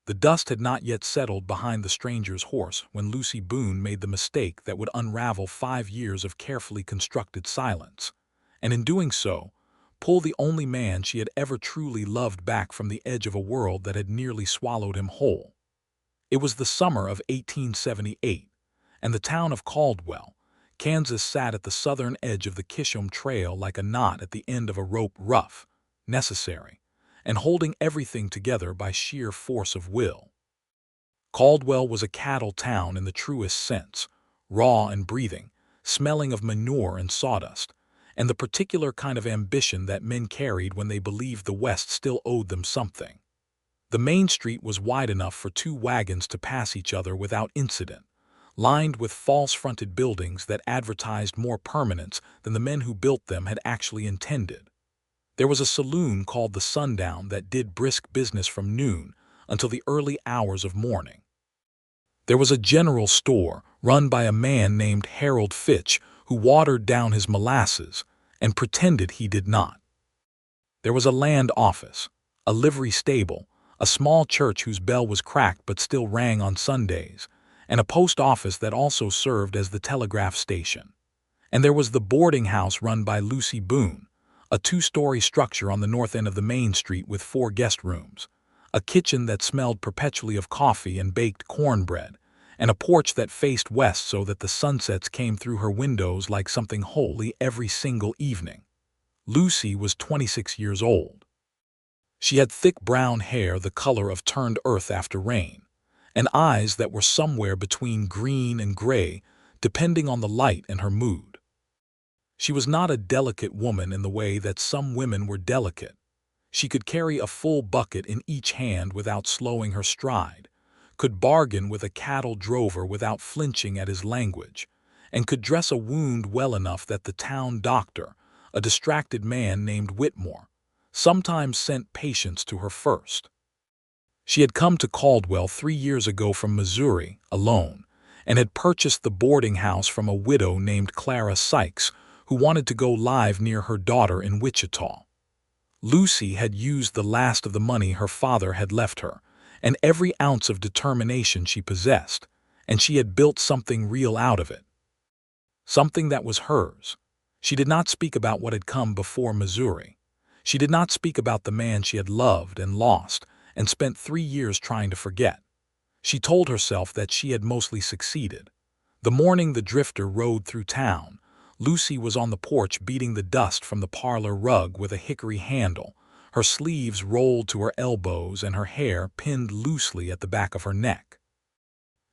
The dust had not yet settled behind the stranger's horse when Lucy Boone made the mistake that would unravel 5 years of carefully constructed silence, and in doing so, pull the only man she had ever truly loved back from the edge of a world that had nearly swallowed him whole. It was the summer of 1878, and the town of Caldwell, Kansas sat at the southern edge of the Chisholm Trail like a knot at the end of a rope, rough, necessary, and holding everything together by sheer force of will. Caldwell was a cattle town in the truest sense, raw and breathing, smelling of manure and sawdust, and the particular kind of ambition that men carried when they believed the West still owed them something. The main street was wide enough for 2 wagons to pass each other without incident, lined with false-fronted buildings that advertised more permanence than the men who built them had actually intended. There was a saloon called the Sundown that did brisk business from noon until the early hours of morning. There was a general store run by a man named Harold Fitch who watered down his molasses and pretended he did not. There was a land office, a livery stable, a small church whose bell was cracked but still rang on Sundays, and a post office that also served as the telegraph station. And there was the boarding house run by Lucy Boone, a 2-story structure on the north end of the main street with 4 guest rooms, a kitchen that smelled perpetually of coffee and baked cornbread, and a porch that faced west so that the sunsets came through her windows like something holy every single evening. Lucy was 26 years old. She had thick brown hair the color of turned earth after rain, and eyes that were somewhere between green and gray, depending on the light and her mood. She was not a delicate woman in the way that some women were delicate. She could carry a full bucket in each hand without slowing her stride, could bargain with a cattle drover without flinching at his language, and could dress a wound well enough that the town doctor, a distracted man named Whitmore, sometimes sent patients to her first. She had come to Caldwell 3 years ago from Missouri, alone, and had purchased the boarding house from a widow named Clara Sykes, who wanted to go live near her daughter in Wichita. Lucy had used the last of the money her father had left her, and every ounce of determination she possessed, and she had built something real out of it. Something that was hers. She did not speak about what had come before Missouri. She did not speak about the man she had loved and lost and spent 3 years trying to forget. She told herself that she had mostly succeeded. The morning the drifter rode through town, Lucy was on the porch beating the dust from the parlor rug with a hickory handle, her sleeves rolled to her elbows and her hair pinned loosely at the back of her neck.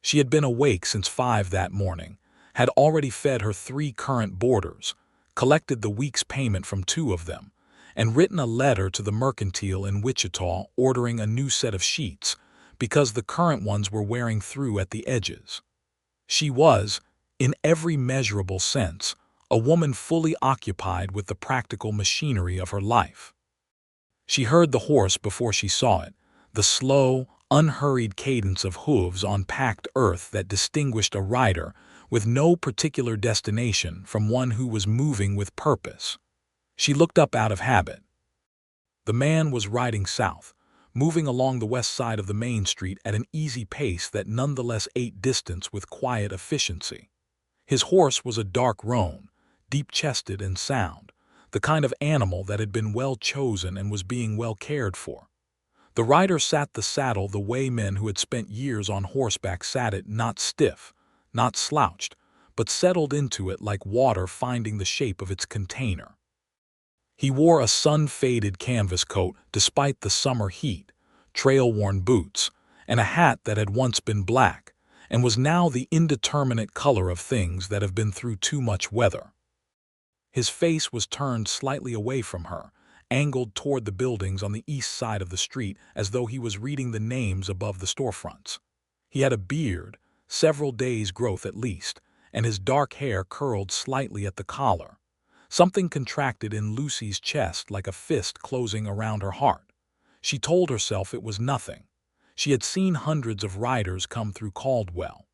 She had been awake since 5 that morning, had already fed her 3 current boarders, collected the week's payment from 2 of them, and written a letter to the mercantile in Wichita ordering a new set of sheets because the current ones were wearing through at the edges. She was, in every measurable sense, a woman fully occupied with the practical machinery of her life. She heard the horse before she saw it, the slow, unhurried cadence of hooves on packed earth that distinguished a rider with no particular destination from one who was moving with purpose. She looked up out of habit. The man was riding south, moving along the west side of the main street at an easy pace that nonetheless ate distance with quiet efficiency. His horse was a dark roan, deep-chested and sound, the kind of animal that had been well chosen and was being well cared for. The rider sat the saddle the way men who had spent years on horseback sat it, not stiff, not slouched, but settled into it like water finding the shape of its container. He wore a sun-faded canvas coat despite the summer heat, trail-worn boots, and a hat that had once been black and was now the indeterminate color of things that have been through too much weather. His face was turned slightly away from her, angled toward the buildings on the east side of the street as though he was reading the names above the storefronts. He had a beard, several days' growth at least, and his dark hair curled slightly at the collar. Something contracted in Lucy's chest like a fist closing around her heart. She told herself it was nothing. She had seen hundreds of riders come through Caldwell.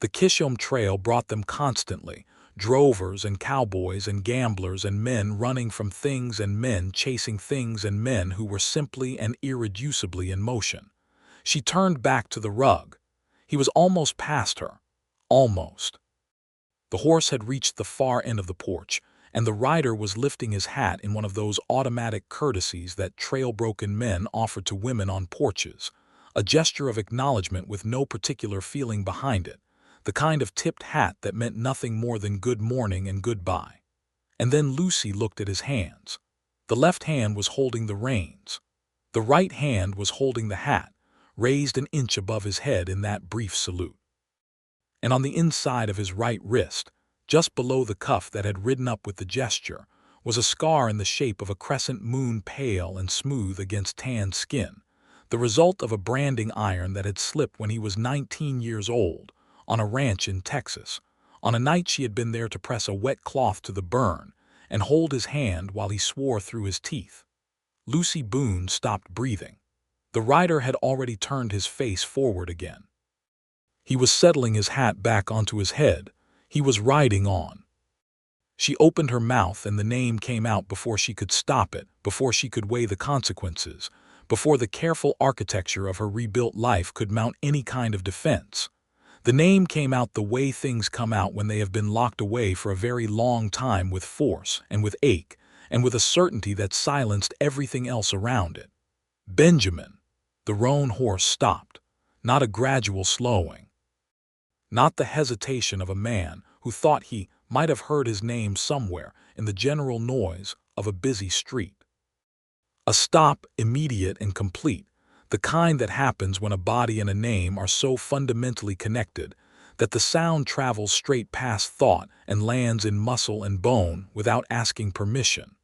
The Chisholm Trail brought them constantly, drovers and cowboys and gamblers and men running from things and men chasing things and men who were simply and irreducibly in motion. She turned back to the rug. He was almost past her. Almost. The horse had reached the far end of the porch, and the rider was lifting his hat in one of those automatic courtesies that trail-broken men offer to women on porches, a gesture of acknowledgement with no particular feeling behind it, the kind of tipped hat that meant nothing more than good morning and goodbye. And then Lucy looked at his hands. The left hand was holding the reins. The right hand was holding the hat, raised an inch above his head in that brief salute. And on the inside of his right wrist, just below the cuff that had ridden up with the gesture, was a scar in the shape of a crescent moon, pale and smooth against tanned skin, the result of a branding iron that had slipped when he was 19 years old, on a ranch in Texas, on a night she had been there to press a wet cloth to the burn and hold his hand while he swore through his teeth. Lucy Boone stopped breathing. The rider had already turned his face forward again. He was settling his hat back onto his head. He was riding on. She opened her mouth and the name came out before she could stop it, before she could weigh the consequences, before the careful architecture of her rebuilt life could mount any kind of defense. The name came out the way things come out when they have been locked away for a very long time, with force and with ache and with a certainty that silenced everything else around it. Benjamin. The roan horse stopped, not a gradual slowing. Not the hesitation of a man who thought he might have heard his name somewhere in the general noise of a busy street. A stop, immediate and complete, the kind that happens when a body and a name are so fundamentally connected that the sound travels straight past thought and lands in muscle and bone without asking permission.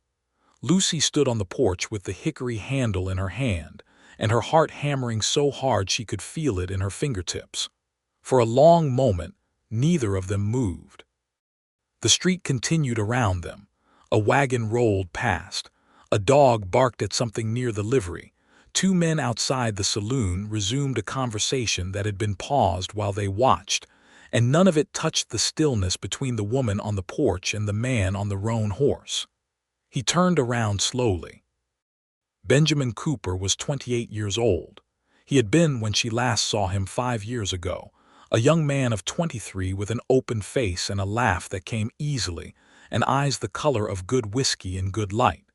Lucy stood on the porch with the hickory handle in her hand, and her heart hammering so hard she could feel it in her fingertips. For a long moment, neither of them moved. The street continued around them. A wagon rolled past. A dog barked at something near the livery. Two men outside the saloon resumed a conversation that had been paused while they watched, and none of it touched the stillness between the woman on the porch and the man on the roan horse. He turned around slowly. Benjamin Cooper was 28 years old. He had been, when she last saw him 5 years ago, a young man of 23 with an open face and a laugh that came easily, and eyes the color of good whiskey in good light.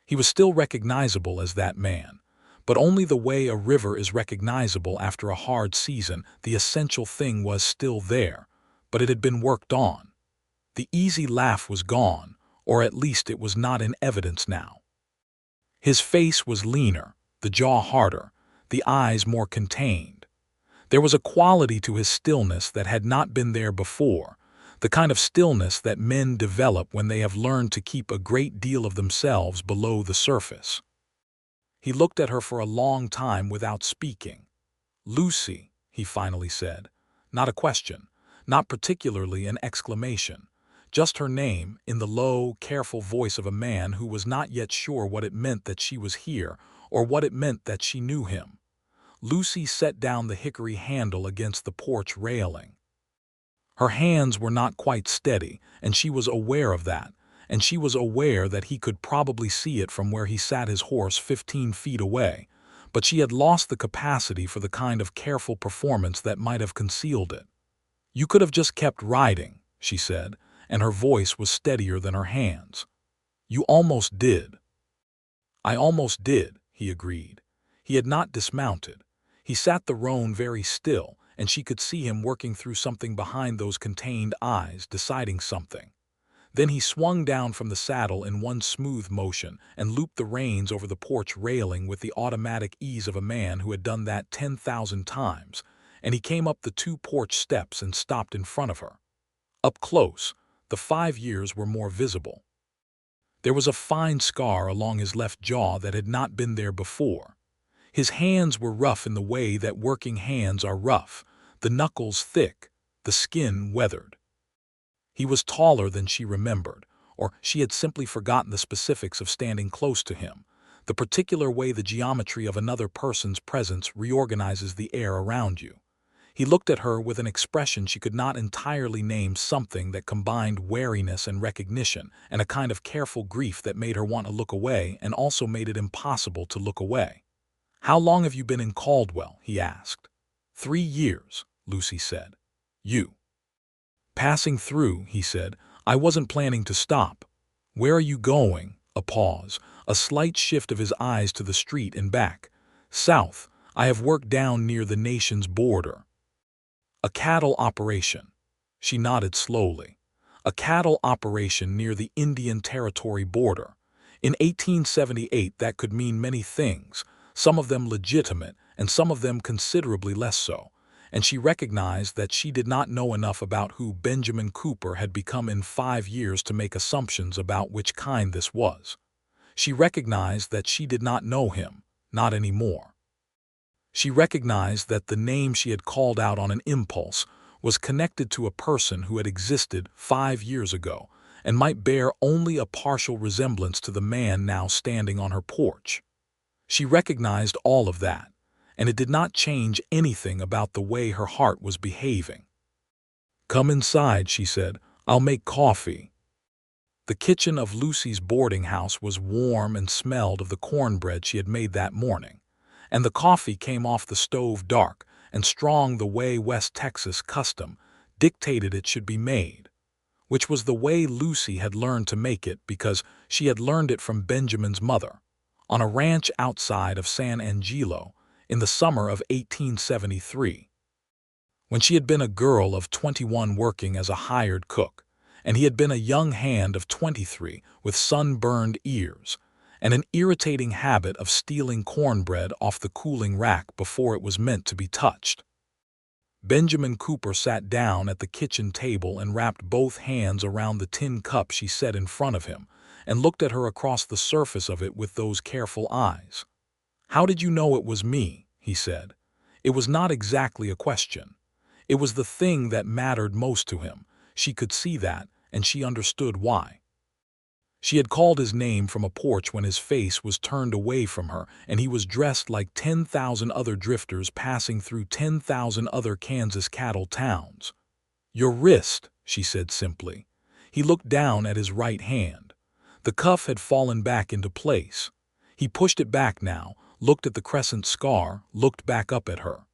He was still recognizable as that man, but only the way a river is recognizable after a hard season. The essential thing was still there, but it had been worked on. The easy laugh was gone, or at least it was not in evidence now. His face was leaner, the jaw harder, the eyes more contained. There was a quality to his stillness that had not been there before, the kind of stillness that men develop when they have learned to keep a great deal of themselves below the surface. He looked at her for a long time without speaking. "Lucy," he finally said. Not a question, not particularly an exclamation, just her name in the low, careful voice of a man who was not yet sure what it meant that she was here or what it meant that she knew him. Lucy set down the hickory handle against the porch railing. Her hands were not quite steady, and she was aware of that, and she was aware that he could probably see it from where he sat his horse 15 feet away, but she had lost the capacity for the kind of careful performance that might have concealed it. "You could have just kept riding," she said, and her voice was steadier than her hands. "You almost did." "I almost did," he agreed. He had not dismounted. He sat the roan very still, and she could see him working through something behind those contained eyes, deciding something. Then he swung down from the saddle in one smooth motion and looped the reins over the porch railing with the automatic ease of a man who had done that 10,000 times, and he came up the 2 porch steps and stopped in front of her. Up close, the 5 years were more visible. There was a fine scar along his left jaw that had not been there before. His hands were rough in the way that working hands are rough, the knuckles thick, the skin weathered. He was taller than she remembered, or she had simply forgotten the specifics of standing close to him, the particular way the geometry of another person's presence reorganizes the air around you. He looked at her with an expression she could not entirely name, something that combined wariness and recognition, and a kind of careful grief that made her want to look away and also made it impossible to look away. "How long have you been in Caldwell?" he asked. "3 years," Lucy said. "You?" "Passing through," he said. "I wasn't planning to stop." "Where are you going?" A pause, a slight shift of his eyes to the street and back. "South. I have work down near the nation's border." "A cattle operation." She nodded slowly. "A cattle operation near the Indian Territory border. In 1878 that could mean many things, some of them legitimate and some of them considerably less so, and she recognized that she did not know enough about who Benjamin Cooper had become in 5 years to make assumptions about which kind this was. She recognized that she did not know him, not anymore. She recognized that the name she had called out on an impulse was connected to a person who had existed 5 years ago and might bear only a partial resemblance to the man now standing on her porch. She recognized all of that, and it did not change anything about the way her heart was behaving. "Come inside," she said. "I'll make coffee." The kitchen of Lucy's boarding house was warm and smelled of the cornbread she had made that morning, and the coffee came off the stove dark and strong the way West Texas custom dictated it should be made, which was the way Lucy had learned to make it because she had learned it from Benjamin's mother, on a ranch outside of San Angelo in the summer of 1873. When she had been a girl of 21 working as a hired cook, and he had been a young hand of 23 with sunburned ears, and an irritating habit of stealing cornbread off the cooling rack before it was meant to be touched. Benjamin Cooper sat down at the kitchen table and wrapped both hands around the tin cup she set in front of him and looked at her across the surface of it with those careful eyes. "How did you know it was me?" he said. It was not exactly a question. It was the thing that mattered most to him. She could see that, and she understood why. She had called his name from a porch when his face was turned away from her and he was dressed like 10,000 other drifters passing through 10,000 other Kansas cattle towns. "Your wrist," she said simply. He looked down at his right hand. The cuff had fallen back into place. He pushed it back now, looked at the crescent scar, looked back up at her.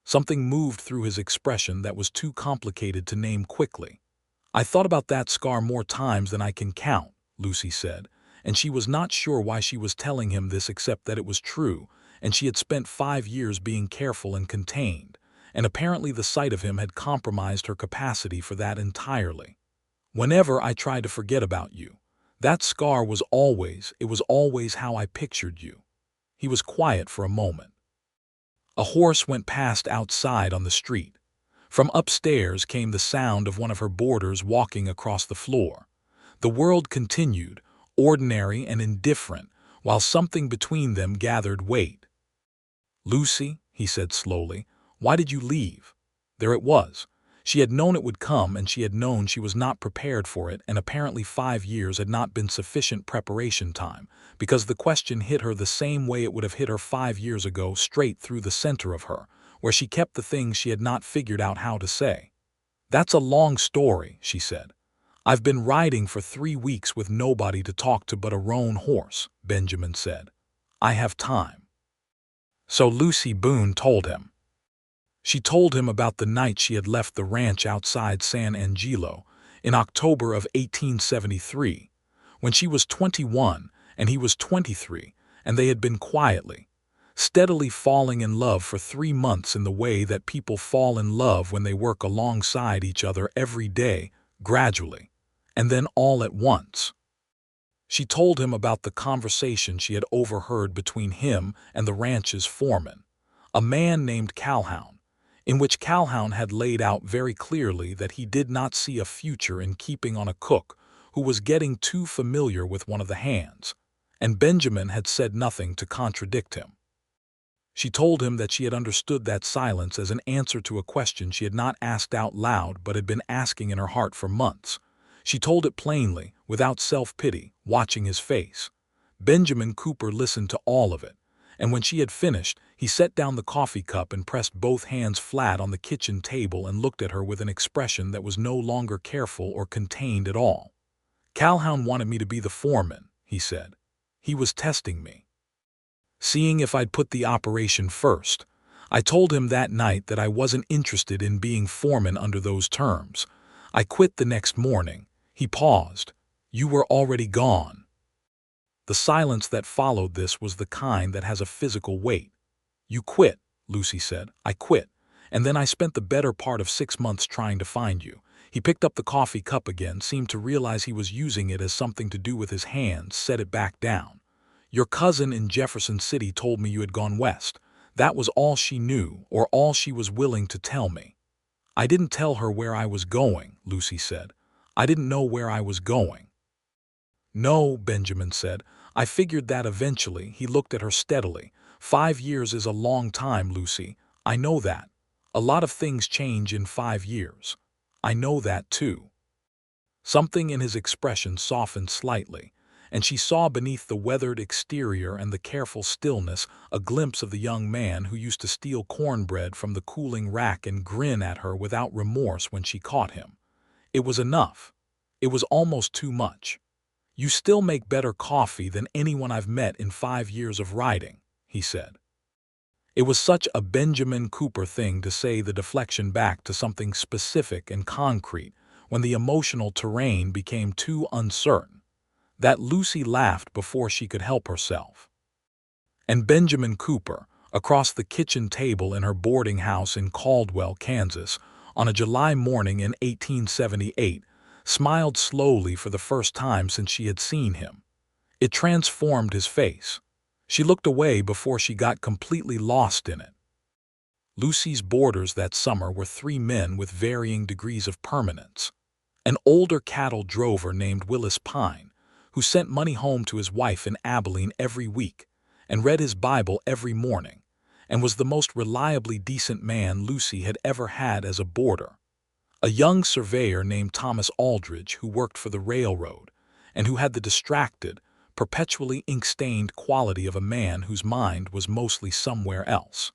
Something moved through his expression that was too complicated to name quickly. "I thought about that scar more times than I can count," Lucy said, and she was not sure why she was telling him this except that it was true, and she had spent 5 years being careful and contained, and apparently the sight of him had compromised her capacity for that entirely. "Whenever I tried to forget about you, that scar was always how I pictured you." He was quiet for a moment. A horse went past outside on the street. From upstairs came the sound of one of her boarders walking across the floor. The world continued, ordinary and indifferent, while something between them gathered weight. "Lucy," he said slowly, "why did you leave?" There it was. She had known it would come, and she had known she was not prepared for it, and apparently 5 years had not been sufficient preparation time, because the question hit her the same way it would have hit her 5 years ago, straight through the center of her, where she kept the things she had not figured out how to say. "That's a long story," she said. "I've been riding for 3 weeks with nobody to talk to but a roan horse," Benjamin said. "I have time." So Lucy Boone told him. She told him about the night she had left the ranch outside San Angelo in October of 1873, when she was 21 and he was 23, and they had been quietly, steadily falling in love for 3 months in the way that people fall in love when they work alongside each other every day, gradually, and then all at once. She told him about the conversation she had overheard between him and the ranch's foreman, a man named Calhoun, in which Calhoun had laid out very clearly that he did not see a future in keeping on a cook who was getting too familiar with one of the hands, and Benjamin had said nothing to contradict him. She told him that she had understood that silence as an answer to a question she had not asked out loud but had been asking in her heart for months. She told it plainly, without self-pity, watching his face. Benjamin Cooper listened to all of it, and when she had finished, he set down the coffee cup and pressed both hands flat on the kitchen table and looked at her with an expression that was no longer careful or contained at all. "Calhoun wanted me to be the foreman," he said. "He was testing me." seeing if I'd put the operation first. I told him that night that I wasn't interested in being foreman under those terms. I quit the next morning. He paused. You were already gone. The silence that followed this was the kind that has a physical weight. You quit, Lucy said. I quit. And then I spent the better part of 6 months trying to find you. He picked up the coffee cup again, seemed to realize he was using it as something to do with his hands, set it back down. Your cousin in Jefferson City told me you had gone west. That was all she knew, or all she was willing to tell me. I didn't tell her where I was going, Lucy said. I didn't know where I was going. No, Benjamin said. I figured that eventually. He looked at her steadily. 5 years is a long time, Lucy. I know that. A lot of things change in 5 years. I know that too. Something in his expression softened slightly, and she saw beneath the weathered exterior and the careful stillness a glimpse of the young man who used to steal cornbread from the cooling rack and grin at her without remorse when she caught him. It was enough. It was almost too much. You still make better coffee than anyone I've met in 5 years of riding, he said. It was such a Benjamin Cooper thing to say, the deflection back to something specific and concrete when the emotional terrain became too uncertain, that Lucy laughed before she could help herself. And Benjamin Cooper, across the kitchen table in her boarding house in Caldwell, Kansas, on a July morning in 1878, smiled slowly for the first time since she had seen him. It transformed his face. She looked away before she got completely lost in it. Lucy's boarders that summer were 3 men with varying degrees of permanence. An older cattle drover named Willis Pine, who sent money home to his wife in Abilene every week and read his Bible every morning, and was the most reliably decent man Lucy had ever had as a boarder. A young surveyor named Thomas Aldridge, who worked for the railroad and who had the distracted, perpetually ink-stained quality of a man whose mind was mostly somewhere else.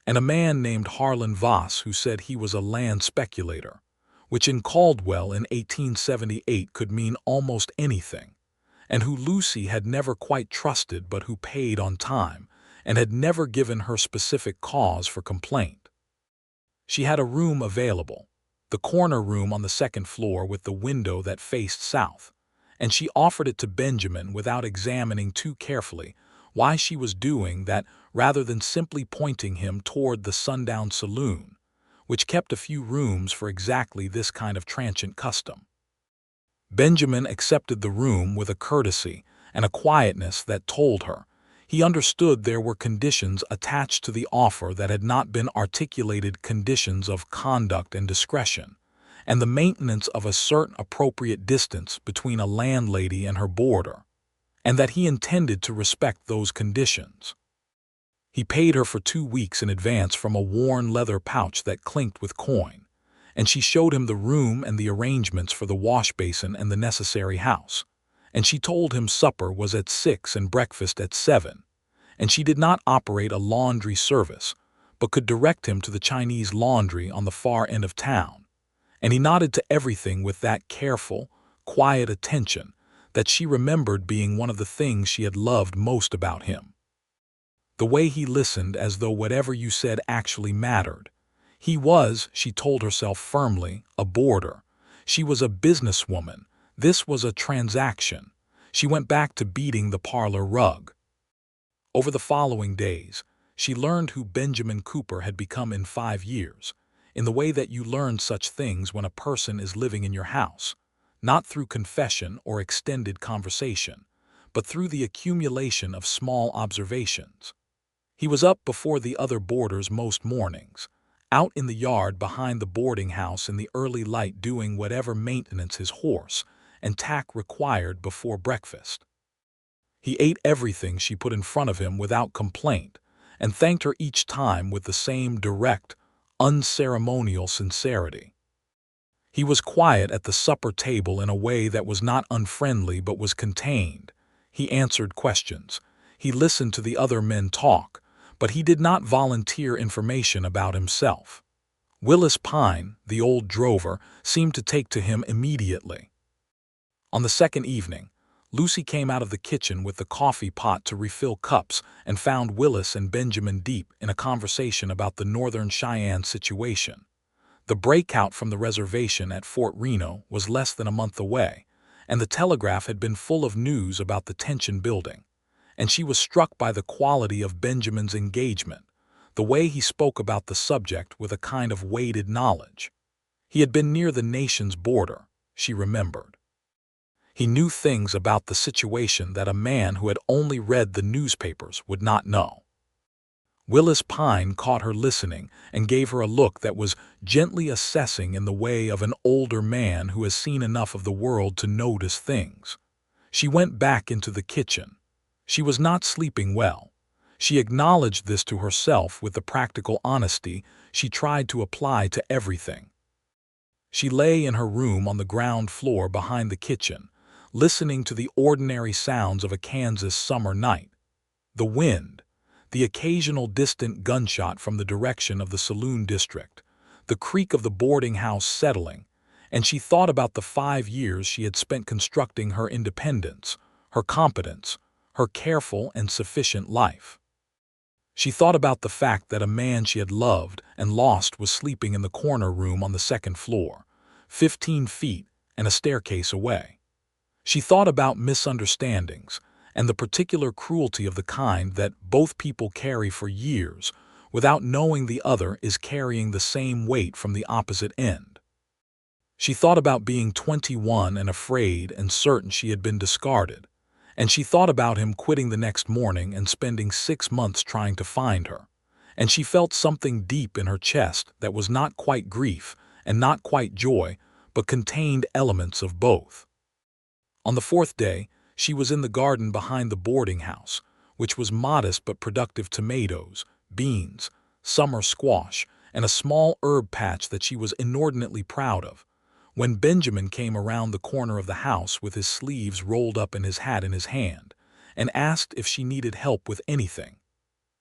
And a man named Harlan Voss, who said he was a land speculator, which in Caldwell in 1878 could mean almost anything, and who Lucy had never quite trusted but who paid on time and had never given her specific cause for complaint. She had a room available, the corner room on the 2nd floor with the window that faced south, and she offered it to Benjamin without examining too carefully why she was doing that rather than simply pointing him toward the Sundown Saloon, which kept a few rooms for exactly this kind of transient custom. Benjamin accepted the room with a courtesy and a quietness that told her he understood there were conditions attached to the offer that had not been articulated, conditions of conduct and discretion, and the maintenance of a certain appropriate distance between a landlady and her boarder, and that he intended to respect those conditions. He paid her for 2 weeks in advance from a worn leather pouch that clinked with coin, and she showed him the room and the arrangements for the wash basin and the necessary house, and she told him supper was at 6 and breakfast at 7, and she did not operate a laundry service, but could direct him to the Chinese laundry on the far end of town, and he nodded to everything with that careful, quiet attention that she remembered being one of the things she had loved most about him. The way he listened as though whatever you said actually mattered. He was, she told herself firmly, a boarder. She was a businesswoman. This was a transaction. She went back to beating the parlor rug. Over the following days, she learned who Benjamin Cooper had become in 5 years, in the way that you learn such things when a person is living in your house, not through confession or extended conversation, but through the accumulation of small observations. He was up before the other boarders most mornings, out in the yard behind the boarding house in the early light doing whatever maintenance his horse and tack required before breakfast. He ate everything she put in front of him without complaint and thanked her each time with the same direct, unceremonial sincerity. He was quiet at the supper table in a way that was not unfriendly but was contained. He answered questions. He listened to the other men talk, but he did not volunteer information about himself. Willis Pine, the old drover, seemed to take to him immediately. On the second evening, Lucy came out of the kitchen with the coffee pot to refill cups and found Willis and Benjamin deep in a conversation about the Northern Cheyenne situation. The breakout from the reservation at Fort Reno was less than a month away, and the Telegraph had been full of news about the tension building. And she was struck by the quality of Benjamin's engagement, the way he spoke about the subject with a kind of weighted knowledge. He had been near the nation's border, she remembered. He knew things about the situation that a man who had only read the newspapers would not know. Willis Pine caught her listening and gave her a look that was gently assessing in the way of an older man who has seen enough of the world to notice things. She went back into the kitchen. She was not sleeping well. She acknowledged this to herself with the practical honesty she tried to apply to everything. She lay in her room on the ground floor behind the kitchen, listening to the ordinary sounds of a Kansas summer night. The wind, the occasional distant gunshot from the direction of the saloon district, the creak of the boarding house settling, and she thought about the 5 years she had spent constructing her independence, her competence, her careful and sufficient life. She thought about the fact that a man she had loved and lost was sleeping in the corner room on the second floor, 15 feet and a staircase away. She thought about misunderstandings and the particular cruelty of the kind that both people carry for years without knowing the other is carrying the same weight from the opposite end. She thought about being 21 and afraid and certain she had been discarded, and she thought about him quitting the next morning and spending 6 months trying to find her, and she felt something deep in her chest that was not quite grief and not quite joy, but contained elements of both. On the 4th day, she was in the garden behind the boarding house, which was modest but productive tomatoes, beans, summer squash, and a small herb patch that she was inordinately proud of, when Benjamin came around the corner of the house with his sleeves rolled up and his hat in his hand, and asked if she needed help with anything.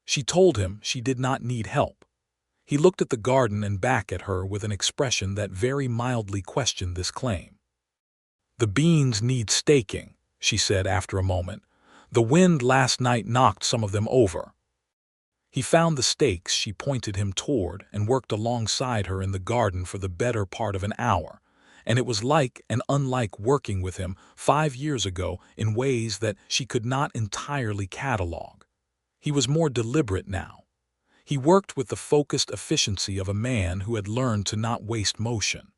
She told him she did not need help. He looked at the garden and back at her with an expression that very mildly questioned this claim. "The beans need staking," she said after a moment. "The wind last night knocked some of them over." He found the stakes she pointed him toward and worked alongside her in the garden for the better part of an hour, and it was like and unlike working with him 5 years ago in ways that she could not entirely catalog. He was more deliberate now. He worked with the focused efficiency of a man who had learned to not waste motion.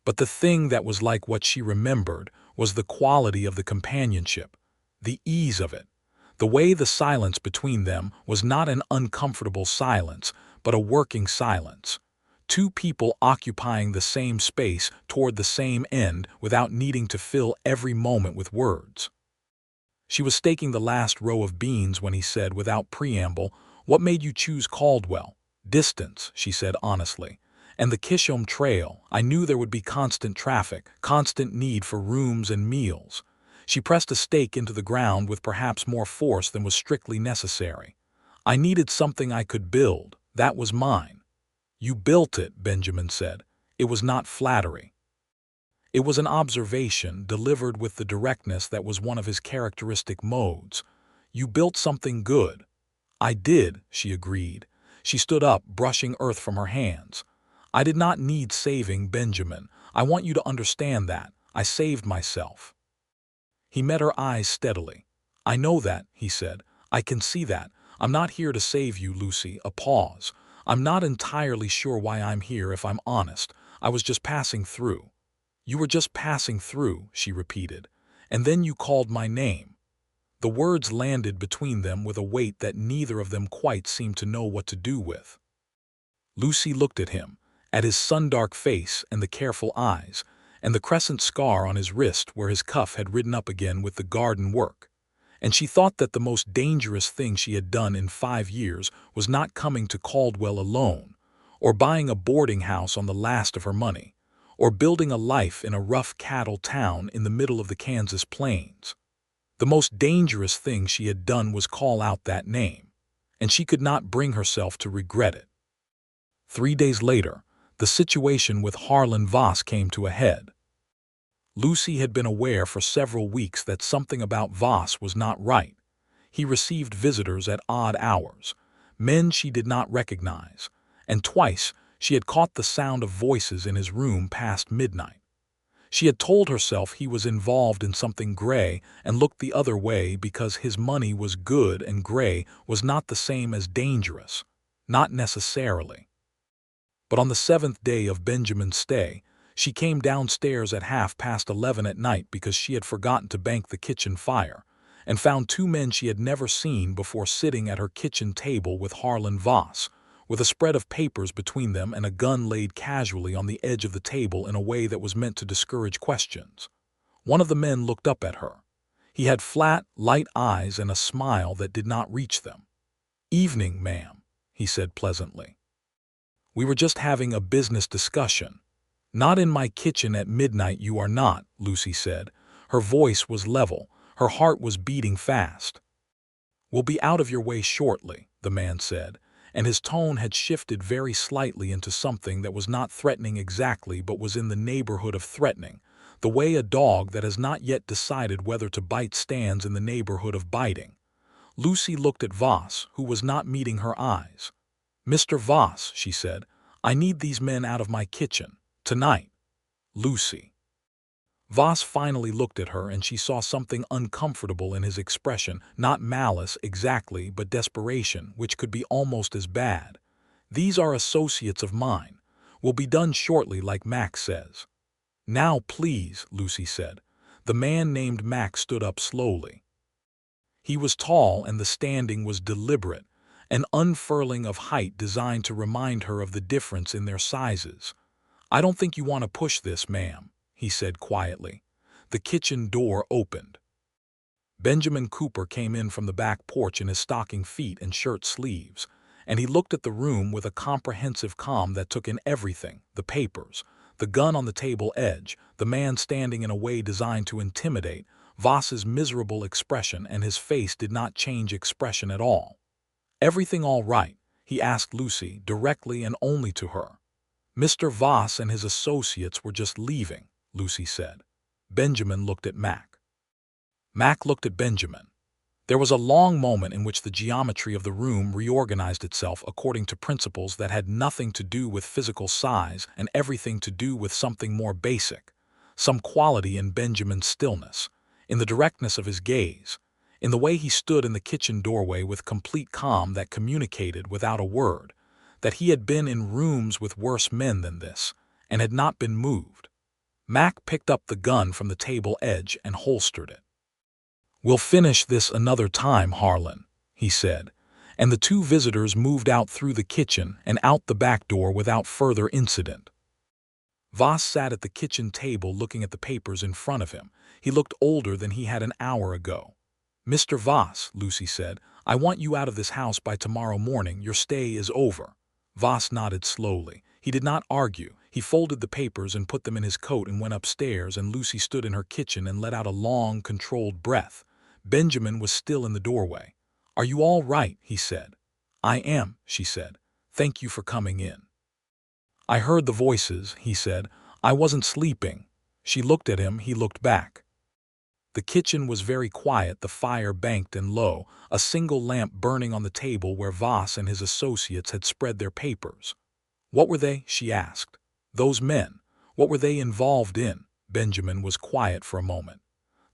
But the thing that was like what she remembered was the quality of the companionship, the ease of it, the way the silence between them was not an uncomfortable silence, but a working silence. 2 people occupying the same space toward the same end without needing to fill every moment with words. She was staking the last row of beans when he said, without preamble, "What made you choose Caldwell?" "Distance," she said honestly. "And the Chisholm Trail. I knew there would be constant traffic, constant need for rooms and meals." She pressed a stake into the ground with perhaps more force than was strictly necessary. "I needed something I could build. That was mine." "You built it," Benjamin said. It was not flattery. It was an observation delivered with the directness that was one of his characteristic modes. "You built something good." "I did," she agreed. She stood up, brushing earth from her hands. "I did not need saving, Benjamin. I want you to understand that. I saved myself." He met her eyes steadily. "I know that," he said. "I can see that. I'm not here to save you, Lucy." A pause. "I'm not entirely sure why I'm here, if I'm honest. I was just passing through." "You were just passing through," she repeated. "And then you called my name." The words landed between them with a weight that neither of them quite seemed to know what to do with. Lucy looked at him, at his sun-dark face and the careful eyes, and the crescent scar on his wrist where his cuff had ridden up again with the garden work, and she thought that the most dangerous thing she had done in 5 years was not coming to Caldwell alone, or buying a boarding house on the last of her money, or building a life in a rough cattle town in the middle of the Kansas plains. The most dangerous thing she had done was call out that name, and she could not bring herself to regret it. 3 days later, the situation with Harlan Voss came to a head. Lucy had been aware for several weeks that something about Voss was not right. He received visitors at odd hours, men she did not recognize, and twice she had caught the sound of voices in his room past midnight. She had told herself he was involved in something gray and looked the other way because his money was good and gray was not the same as dangerous, not necessarily. But on the 7th day of Benjamin's stay, she came downstairs at 11:30 at night because she had forgotten to bank the kitchen fire, and found two men she had never seen before sitting at her kitchen table with Harlan Voss, with a spread of papers between them and a gun laid casually on the edge of the table in a way that was meant to discourage questions. One of the men looked up at her. He had flat, light eyes and a smile that did not reach them. "Evening, ma'am," he said pleasantly. "We were just having a business discussion." "Not in my kitchen at midnight, you are not," Lucy said. Her voice was level. Her heart was beating fast. "We'll be out of your way shortly," the man said, and his tone had shifted very slightly into something that was not threatening exactly but was in the neighborhood of threatening, the way a dog that has not yet decided whether to bite stands in the neighborhood of biting. Lucy looked at Voss, who was not meeting her eyes. "Mr. Voss," she said, "I need these men out of my kitchen. Tonight." "Lucy." Voss finally looked at her, and she saw something uncomfortable in his expression, not malice exactly, but desperation, which could be almost as bad. "These are associates of mine. Will be done shortly, like Mac says." "Now, please," Lucy said. The man named Mac stood up slowly. He was tall, and the standing was deliberate, an unfurling of height designed to remind her of the difference in their sizes. "I don't think you want to push this, ma'am," he said quietly. The kitchen door opened. Benjamin Cooper came in from the back porch in his stocking feet and shirt sleeves, and he looked at the room with a comprehensive calm that took in everything: the papers, the gun on the table edge, the man standing in a way designed to intimidate, Voss's miserable expression, and his face did not change expression at all. "Everything all right?" he asked Lucy, directly and only to her. "Mr. Voss and his associates were just leaving," Lucy said. Benjamin looked at Mac. Mac looked at Benjamin. There was a long moment in which the geometry of the room reorganized itself according to principles that had nothing to do with physical size and everything to do with something more basic, some quality in Benjamin's stillness, in the directness of his gaze, in the way he stood in the kitchen doorway with complete calm that communicated without a word that he had been in rooms with worse men than this, and had not been moved. Mac picked up the gun from the table edge and holstered it. "We'll finish this another time, Harlan," he said, and the two visitors moved out through the kitchen and out the back door without further incident. Voss sat at the kitchen table looking at the papers in front of him. He looked older than he had an hour ago. "Mr. Voss," Lucy said, "I want you out of this house by tomorrow morning. Your stay is over." Voss nodded slowly. He did not argue. He folded the papers and put them in his coat and went upstairs, and Lucy stood in her kitchen and let out a long, controlled breath. Benjamin was still in the doorway. "Are you all right?" he said. "I am," she said. "Thank you for coming in." "I heard the voices," he said. "I wasn't sleeping." She looked at him. He looked back. The kitchen was very quiet, the fire banked and low, a single lamp burning on the table where Voss and his associates had spread their papers. "What were they?" she asked. "Those men, what were they involved in?" Benjamin was quiet for a moment.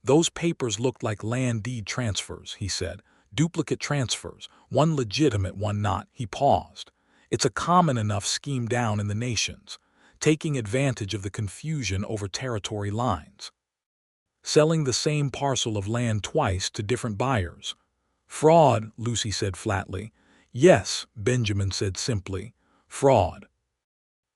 "Those papers looked like land deed transfers," he said. "Duplicate transfers, one legitimate, one not." He paused. "It's a common enough scheme down in the nations, taking advantage of the confusion over territory lines. Selling the same parcel of land twice to different buyers." "Fraud," Lucy said flatly. "Yes," Benjamin said simply. "Fraud."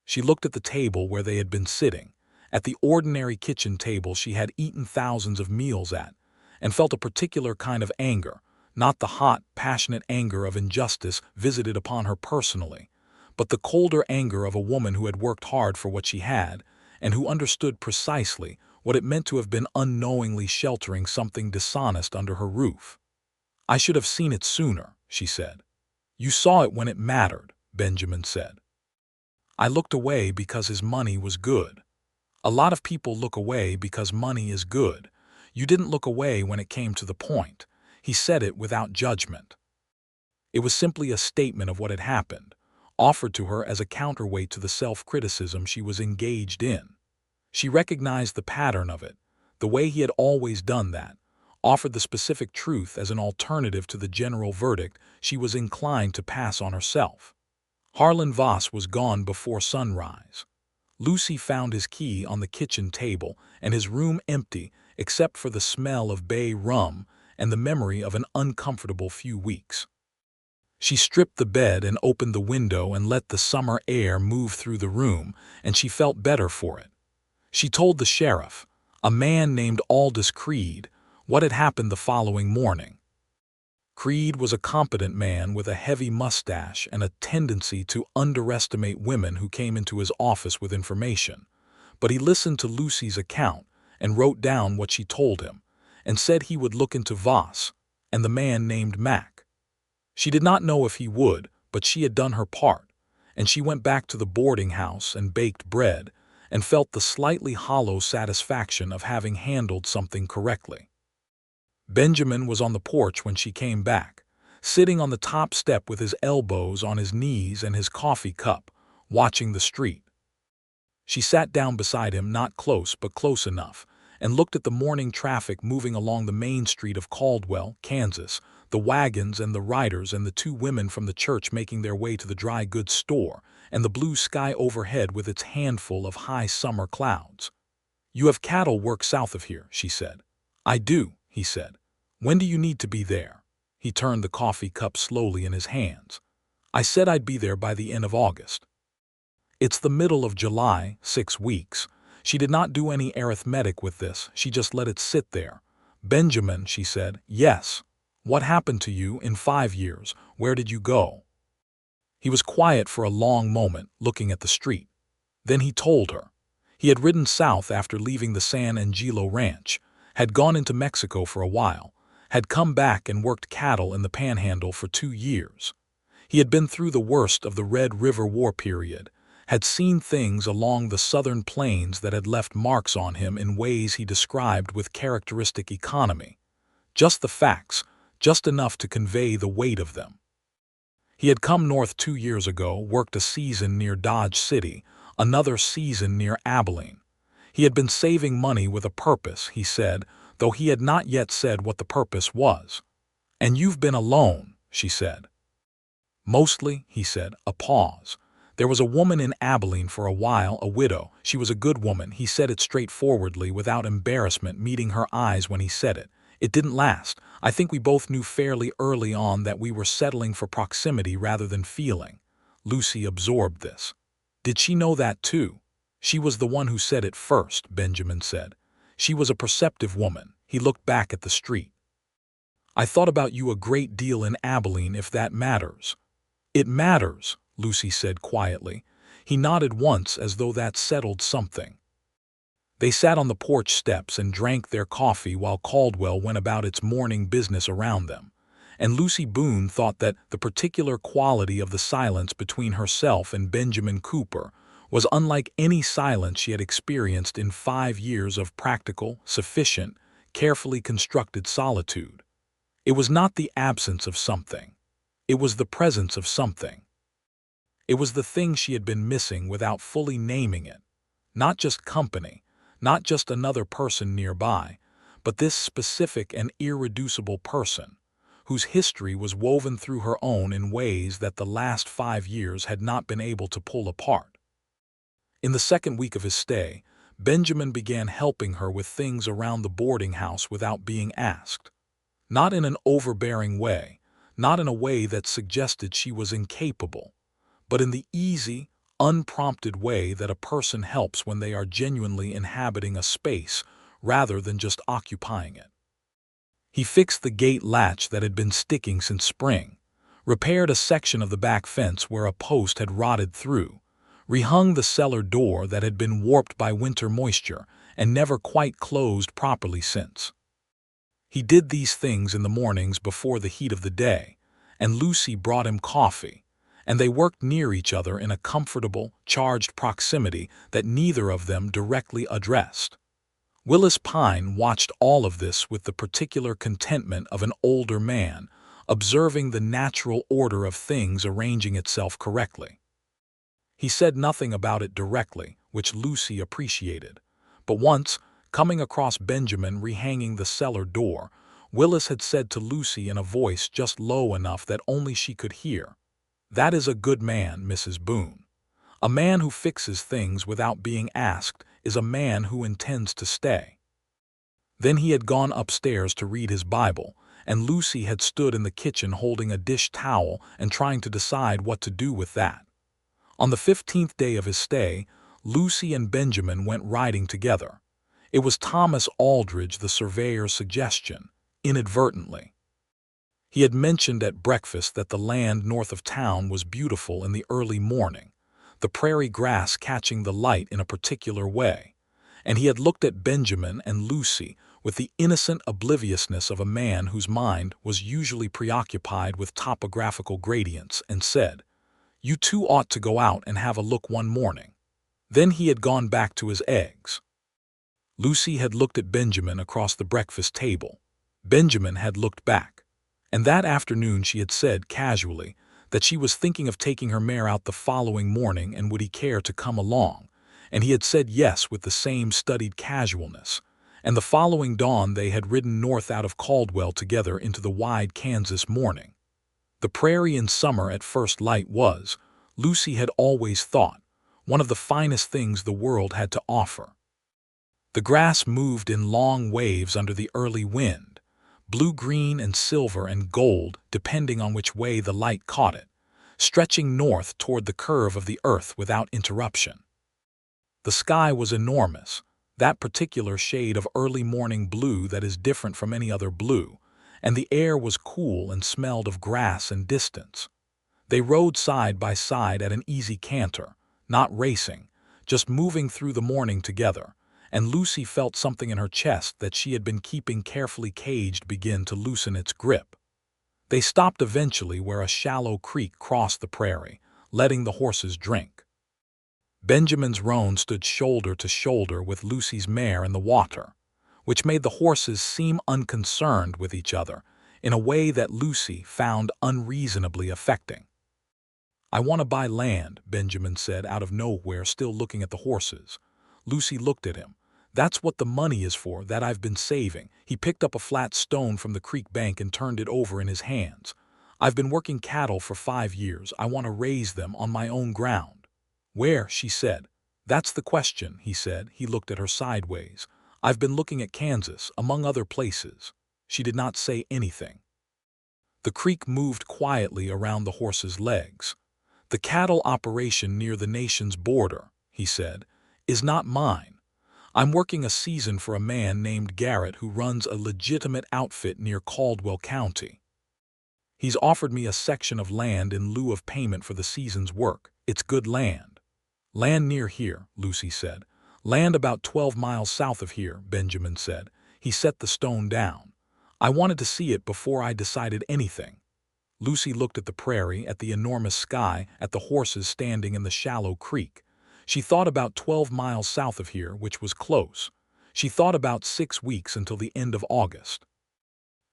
She looked at the table where they had been sitting, at the ordinary kitchen table she had eaten thousands of meals at, and felt a particular kind of anger, not the hot, passionate anger of injustice visited upon her personally, but the colder anger of a woman who had worked hard for what she had, and who understood precisely what it meant to have been unknowingly sheltering something dishonest under her roof. "I should have seen it sooner," she said. "You saw it when it mattered," Benjamin said. "I looked away because his money was good." A lot of people look away because money is good. You didn't look away when it came to the point. He said it without judgment. It was simply a statement of what had happened, offered to her as a counterweight to the self-criticism she was engaged in. She recognized the pattern of it, the way he had always done that, offered the specific truth as an alternative to the general verdict she was inclined to pass on herself. Harlan Voss was gone before sunrise. Lucy found his key on the kitchen table and his room empty except for the smell of bay rum and the memory of an uncomfortable few weeks. She stripped the bed and opened the window and let the summer air move through the room, and she felt better for it. She told the sheriff, a man named Aldous Creed, what had happened the following morning. Creed was a competent man with a heavy mustache and a tendency to underestimate women who came into his office with information. But he listened to Lucy's account and wrote down what she told him, and said he would look into Voss and the man named Mac. She did not know if he would, but she had done her part, and she went back to the boarding house and baked bread, and felt the slightly hollow satisfaction of having handled something correctly. Benjamin was on the porch when she came back, sitting on the top step with his elbows on his knees and his coffee cup, watching the street. She sat down beside him, not close but close enough, and looked at the morning traffic moving along the main street of Caldwell, Kansas, the wagons and the riders and the two women from the church making their way to the dry goods store, and the blue sky overhead with its handful of high summer clouds. "You have cattle work south of here," she said. "I do," he said. "When do you need to be there?" He turned the coffee cup slowly in his hands. "I said I'd be there by the end of August. It's the middle of July, 6 weeks. She did not do any arithmetic with this, she just let it sit there. "Benjamin," she said. "Yes. What happened to you in 5 years? Where did you go?" He was quiet for a long moment, looking at the street. Then he told her. He had ridden south after leaving the San Angelo ranch, had gone into Mexico for a while, had come back and worked cattle in the Panhandle for 2 years. He had been through the worst of the Red River War period, had seen things along the southern plains that had left marks on him in ways he described with characteristic economy. Just the facts, just enough to convey the weight of them. He had come north 2 years ago, worked a season near Dodge City, another season near Abilene. He had been saving money with a purpose, he said, though he had not yet said what the purpose was. "And you've been alone," she said. "Mostly," he said, a pause. "There was a woman in Abilene for a while, a widow. She was a good woman." He said it straightforwardly, without embarrassment meeting her eyes when he said it. "It didn't last. I think we both knew fairly early on that we were settling for proximity rather than feeling." Lucy absorbed this. "Did she know that too?" "She was the one who said it first," Benjamin said. "She was a perceptive woman." He looked back at the street. "I thought about you a great deal in Abilene, if that matters." "It matters," Lucy said quietly. He nodded once as though that settled something. They sat on the porch steps and drank their coffee while Caldwell went about its morning business around them, and Lucy Boone thought that the particular quality of the silence between herself and Benjamin Cooper was unlike any silence she had experienced in 5 years of practical, sufficient, carefully constructed solitude. It was not the absence of something. It was the presence of something. It was the thing she had been missing without fully naming it. Not just company, not just another person nearby, but this specific and irreducible person, whose history was woven through her own in ways that the last 5 years had not been able to pull apart. In the second week of his stay, Benjamin began helping her with things around the boarding house without being asked. Not in an overbearing way, not in a way that suggested she was incapable, but in the easy, unprompted way that a person helps when they are genuinely inhabiting a space rather than just occupying it. He fixed the gate latch that had been sticking since spring, repaired a section of the back fence where a post had rotted through, rehung the cellar door that had been warped by winter moisture and never quite closed properly since. He did these things in the mornings before the heat of the day, and Lucy brought him coffee, and they worked near each other in a comfortable, charged proximity that neither of them directly addressed. Willis Pine watched all of this with the particular contentment of an older man, observing the natural order of things arranging itself correctly. He said nothing about it directly, which Lucy appreciated. But once, coming across Benjamin rehanging the cellar door, Willis had said to Lucy in a voice just low enough that only she could hear, "That is a good man, Mrs. Boone. A man who fixes things without being asked is a man who intends to stay." Then he had gone upstairs to read his Bible, and Lucy had stood in the kitchen holding a dish towel and trying to decide what to do with that. On the 15th day of his stay, Lucy and Benjamin went riding together. It was Thomas Aldridge, the surveyor's suggestion, inadvertently. He had mentioned at breakfast that the land north of town was beautiful in the early morning, the prairie grass catching the light in a particular way, and he had looked at Benjamin and Lucy with the innocent obliviousness of a man whose mind was usually preoccupied with topographical gradients and said, "You two ought to go out and have a look one morning." Then he had gone back to his eggs. Lucy had looked at Benjamin across the breakfast table. Benjamin had looked back. And that afternoon she had said casually that she was thinking of taking her mare out the following morning and would he care to come along, and he had said yes with the same studied casualness, and the following dawn they had ridden north out of Caldwell together into the wide Kansas morning. The prairie in summer at first light was, Lucy had always thought, one of the finest things the world had to offer. The grass moved in long waves under the early wind, blue-green and silver and gold depending on which way the light caught it, stretching north toward the curve of the earth without interruption. The sky was enormous, that particular shade of early morning blue that is different from any other blue, and the air was cool and smelled of grass and distance. They rode side by side at an easy canter, not racing, just moving through the morning together, and Lucy felt something in her chest that she had been keeping carefully caged begin to loosen its grip. They stopped eventually where a shallow creek crossed the prairie, letting the horses drink. Benjamin's roan stood shoulder to shoulder with Lucy's mare in the water, which made the horses seem unconcerned with each other in a way that Lucy found unreasonably affecting. "I want to buy land," Benjamin said out of nowhere, still looking at the horses. Lucy looked at him. "That's what the money is for, that I've been saving." He picked up a flat stone from the creek bank and turned it over in his hands. "I've been working cattle for 5 years. I want to raise them on my own ground." "Where?" she said. "That's the question," he said. He looked at her sideways. "I've been looking at Kansas, among other places." She did not say anything. The creek moved quietly around the horses' legs. "The cattle operation near the nation's border," he said, "is not mine. I'm working a season for a man named Garrett who runs a legitimate outfit near Caldwell County. He's offered me a section of land in lieu of payment for the season's work. It's good land." "Land near here," Lucy said. "Land about 12 miles south of here," Benjamin said. He set the stone down. "I wanted to see it before I decided anything." Lucy looked at the prairie, at the enormous sky, at the horses standing in the shallow creek. She thought about 12 miles south of here, which was close. She thought about 6 weeks until the end of August.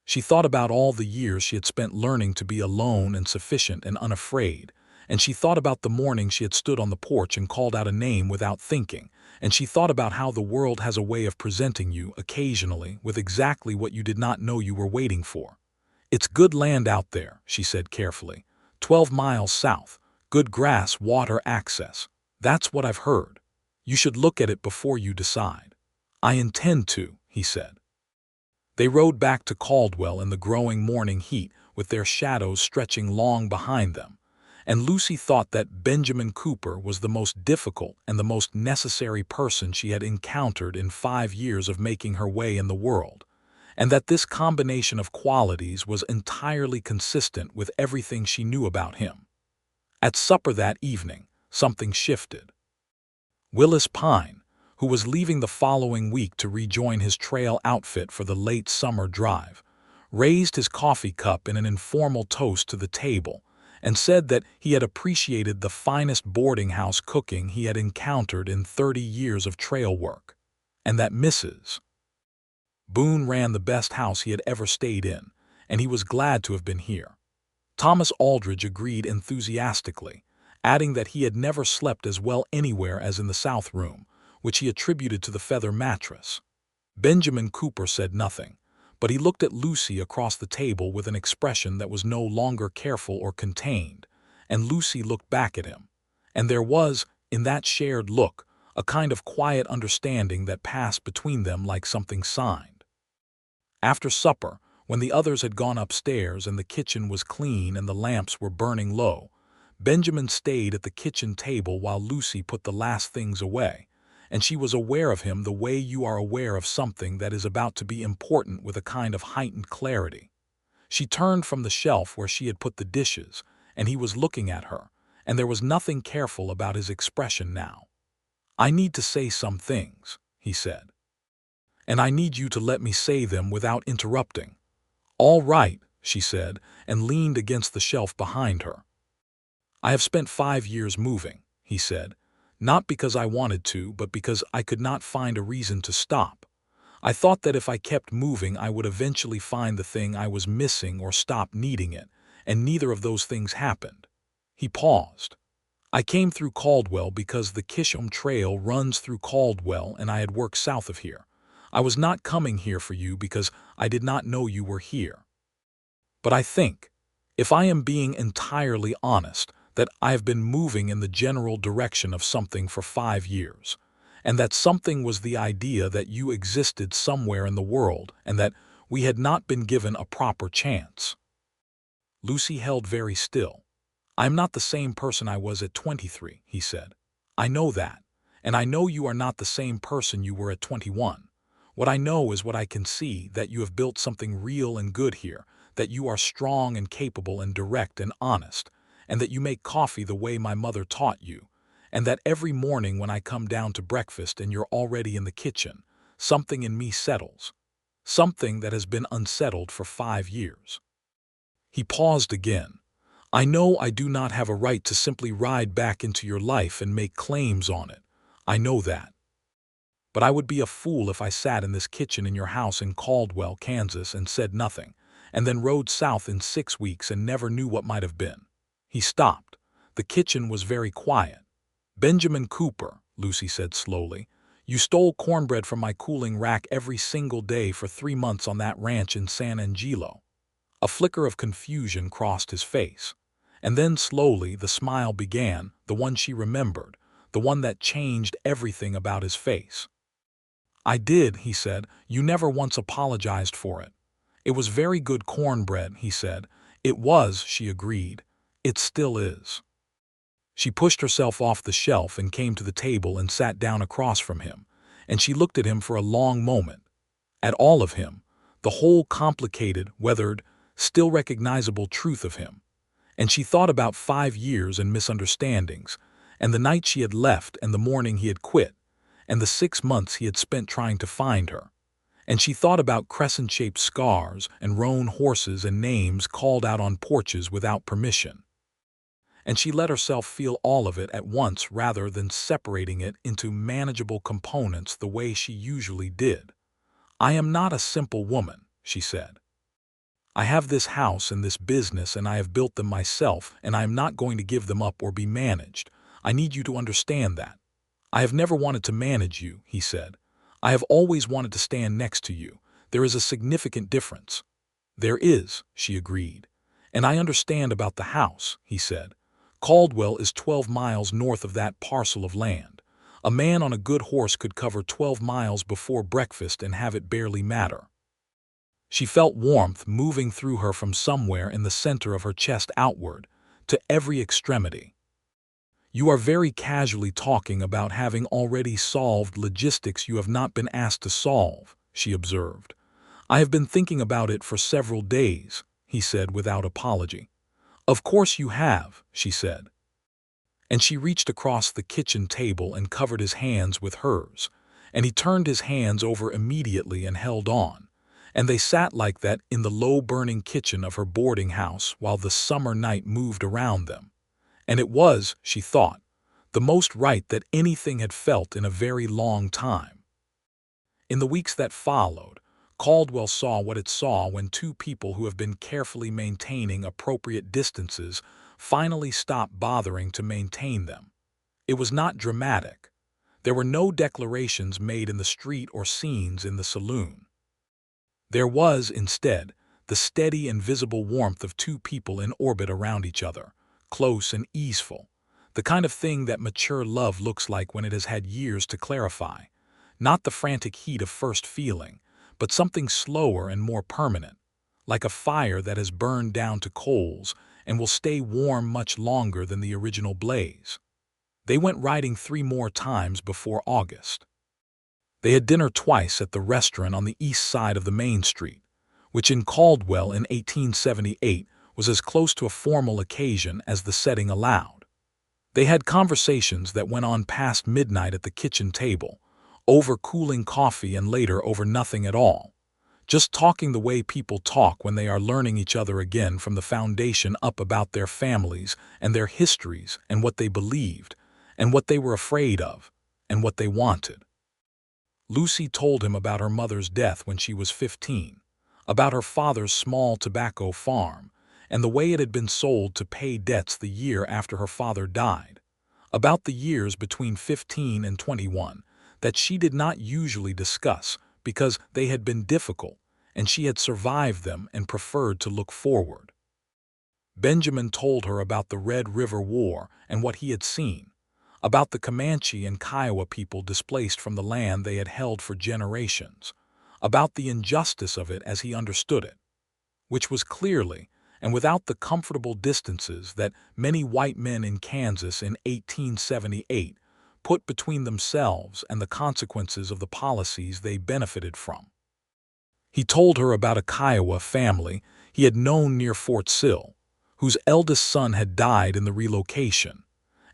She thought about all the years she had spent learning to be alone and sufficient and unafraid, and she thought about the morning she had stood on the porch and called out a name without thinking, and she thought about how the world has a way of presenting you, occasionally, with exactly what you did not know you were waiting for. "It's good land out there," she said carefully. 12 miles south, good grass, water access. That's what I've heard. You should look at it before you decide." "I intend to," he said. They rode back to Caldwell in the growing morning heat with their shadows stretching long behind them, and Lucy thought that Benjamin Cooper was the most difficult and the most necessary person she had encountered in 5 years of making her way in the world, and that this combination of qualities was entirely consistent with everything she knew about him. At supper that evening, something shifted. Willis Pine, who was leaving the following week to rejoin his trail outfit for the late summer drive, raised his coffee cup in an informal toast to the table and said that he had appreciated the finest boarding house cooking he had encountered in 30 years of trail work, and that Mrs. Boone ran the best house he had ever stayed in, and he was glad to have been here. Thomas Aldridge agreed enthusiastically, adding that he had never slept as well anywhere as in the south room, which he attributed to the feather mattress. Benjamin Cooper said nothing, but he looked at Lucy across the table with an expression that was no longer careful or contained, and Lucy looked back at him, and there was, in that shared look, a kind of quiet understanding that passed between them like something signed. After supper, when the others had gone upstairs and the kitchen was clean and the lamps were burning low, Benjamin stayed at the kitchen table while Lucy put the last things away, and she was aware of him the way you are aware of something that is about to be important with a kind of heightened clarity. She turned from the shelf where she had put the dishes, and he was looking at her, and there was nothing careful about his expression now. "I need to say some things," he said, "and I need you to let me say them without interrupting." "All right," she said, and leaned against the shelf behind her. "I have spent 5 years moving," he said, "not because I wanted to, but because I could not find a reason to stop. I thought that if I kept moving I would eventually find the thing I was missing or stop needing it, and neither of those things happened." He paused. "I came through Caldwell because the Chisholm Trail runs through Caldwell and I had worked south of here. I was not coming here for you because I did not know you were here. But I think, if I am being entirely honest, that I have been moving in the general direction of something for 5 years, and that something was the idea that you existed somewhere in the world and that we had not been given a proper chance." Lucy held very still. "I am not the same person I was at 23, he said. "I know that, and I know you are not the same person you were at 21. What I know is what I can see, that you have built something real and good here, that you are strong and capable and direct and honest, and that you make coffee the way my mother taught you, and that every morning when I come down to breakfast and you're already in the kitchen, something in me settles, something that has been unsettled for 5 years." He paused again. "I know I do not have a right to simply ride back into your life and make claims on it. I know that. But I would be a fool if I sat in this kitchen in your house in Caldwell, Kansas, and said nothing, and then rode south in 6 weeks and never knew what might have been." He stopped. The kitchen was very quiet. "Benjamin Cooper," Lucy said slowly, "you stole cornbread from my cooling rack every single day for 3 months on that ranch in San Angelo." A flicker of confusion crossed his face, and then slowly the smile began, the one she remembered, the one that changed everything about his face. "I did," he said. "You never once apologized for it." "It was very good cornbread," he said. "It was," she agreed. "It still is." She pushed herself off the shelf and came to the table and sat down across from him, and she looked at him for a long moment, at all of him, the whole complicated, weathered, still recognizable truth of him. And she thought about 5 years and misunderstandings, and the night she had left and the morning he had quit, and the 6 months he had spent trying to find her. And she thought about crescent-shaped scars and roan horses and names called out on porches without permission. And she let herself feel all of it at once rather than separating it into manageable components the way she usually did. "I am not a simple woman," she said. "I have this house and this business and I have built them myself, and I am not going to give them up or be managed. I need you to understand that. I have never wanted to manage you," he said. "I have always wanted to stand next to you. There is a significant difference." "There is," she agreed. "And I understand about the house," he said. "Caldwell is 12 miles north of that parcel of land. A man on a good horse could cover 12 miles before breakfast and have it barely matter." She felt warmth moving through her from somewhere in the center of her chest outward, to every extremity. "You are very casually talking about having already solved logistics you have not been asked to solve," she observed. "I have been thinking about it for several days," he said without apology. "Of course you have," she said. And she reached across the kitchen table and covered his hands with hers, and he turned his hands over immediately and held on, And they sat like that in the low-burning kitchen of her boarding house while the summer night moved around them. And it was, she thought, the most right that anything had felt in a very long time. In the weeks that followed, Caldwell saw what it saw when two people who have been carefully maintaining appropriate distances finally stopped bothering to maintain them. It was not dramatic. There were no declarations made in the street or scenes in the saloon. There was, instead, the steady and visible warmth of two people in orbit around each other, close and easeful, the kind of thing that mature love looks like when it has had years to clarify. Not the frantic heat of first feeling, but something slower and more permanent, like a fire that has burned down to coals and will stay warm much longer than the original blaze. They went riding 3 more times before August. They had dinner twice at the restaurant on the east side of the main street, which in Caldwell in 1878 was as close to a formal occasion as the setting allowed. They had conversations that went on past midnight at the kitchen table, over cooling coffee and later over nothing at all, just talking the way people talk when they are learning each other again from the foundation up about their families and their histories and what they believed and what they were afraid of and what they wanted. Lucy told him about her mother's death when she was 15, about her father's small tobacco farm, and the way it had been sold to pay debts the year after her father died, about the years between 15 and 21 that she did not usually discuss because they had been difficult and she had survived them and preferred to look forward. Benjamin told her about the Red River War and what he had seen, about the Comanche and Kiowa people displaced from the land they had held for generations, about the injustice of it as he understood it, which was clearly, and without the comfortable distances that many white men in Kansas in 1878 put between themselves and the consequences of the policies they benefited from. He told her about a Kiowa family he had known near Fort Sill, whose eldest son had died in the relocation,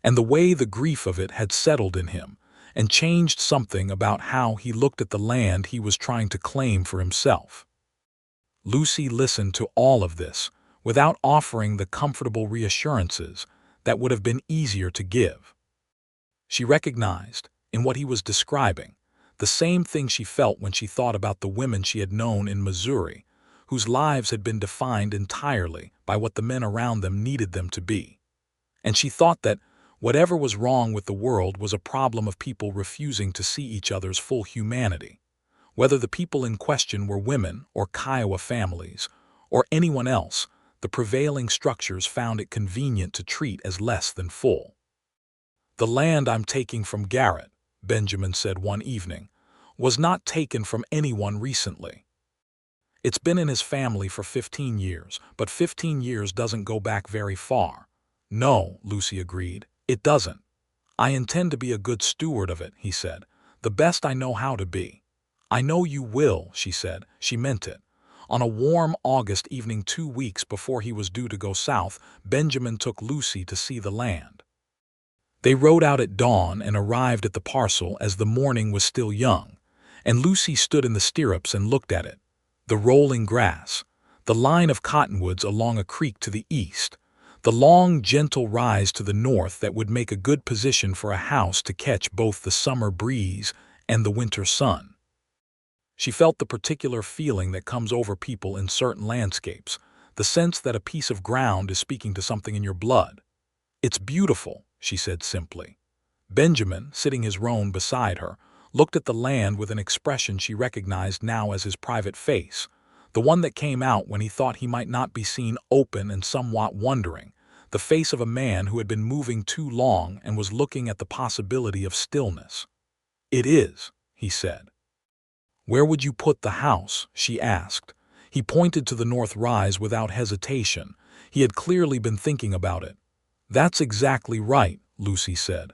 and the way the grief of it had settled in him and changed something about how he looked at the land he was trying to claim for himself. Lucy listened to all of this without offering the comfortable reassurances that would have been easier to give. She recognized, in what he was describing, the same thing she felt when she thought about the women she had known in Missouri, whose lives had been defined entirely by what the men around them needed them to be. And she thought that whatever was wrong with the world was a problem of people refusing to see each other's full humanity, whether the people in question were women or Kiowa families or anyone else. The prevailing structures found it convenient to treat as less than full. "The land I'm taking from Garrett," Benjamin said one evening, "was not taken from anyone recently. It's been in his family for 15 years, but 15 years doesn't go back very far." "No," Lucy agreed, "it doesn't. I intend to be a good steward of it," he said, "the best I know how to be." "I know you will," she said. She meant it. On a warm August evening 2 weeks before he was due to go south, Benjamin took Lucy to see the land. They rode out at dawn and arrived at the parcel as the morning was still young, and Lucy stood in the stirrups and looked at it. The rolling grass, the line of cottonwoods along a creek to the east, the long, gentle rise to the north that would make a good position for a house to catch both the summer breeze and the winter sun. She felt the particular feeling that comes over people in certain landscapes, the sense that a piece of ground is speaking to something in your blood. "It's beautiful," she said simply. Benjamin, sitting his roan beside her, looked at the land with an expression she recognized now as his private face, the one that came out when he thought he might not be seen, open and somewhat wondering, the face of a man who had been moving too long and was looking at the possibility of stillness. "It is," he said. "Where would you put the house?" she asked. He pointed to the north rise without hesitation. He had clearly been thinking about it. "That's exactly right," Lucy said.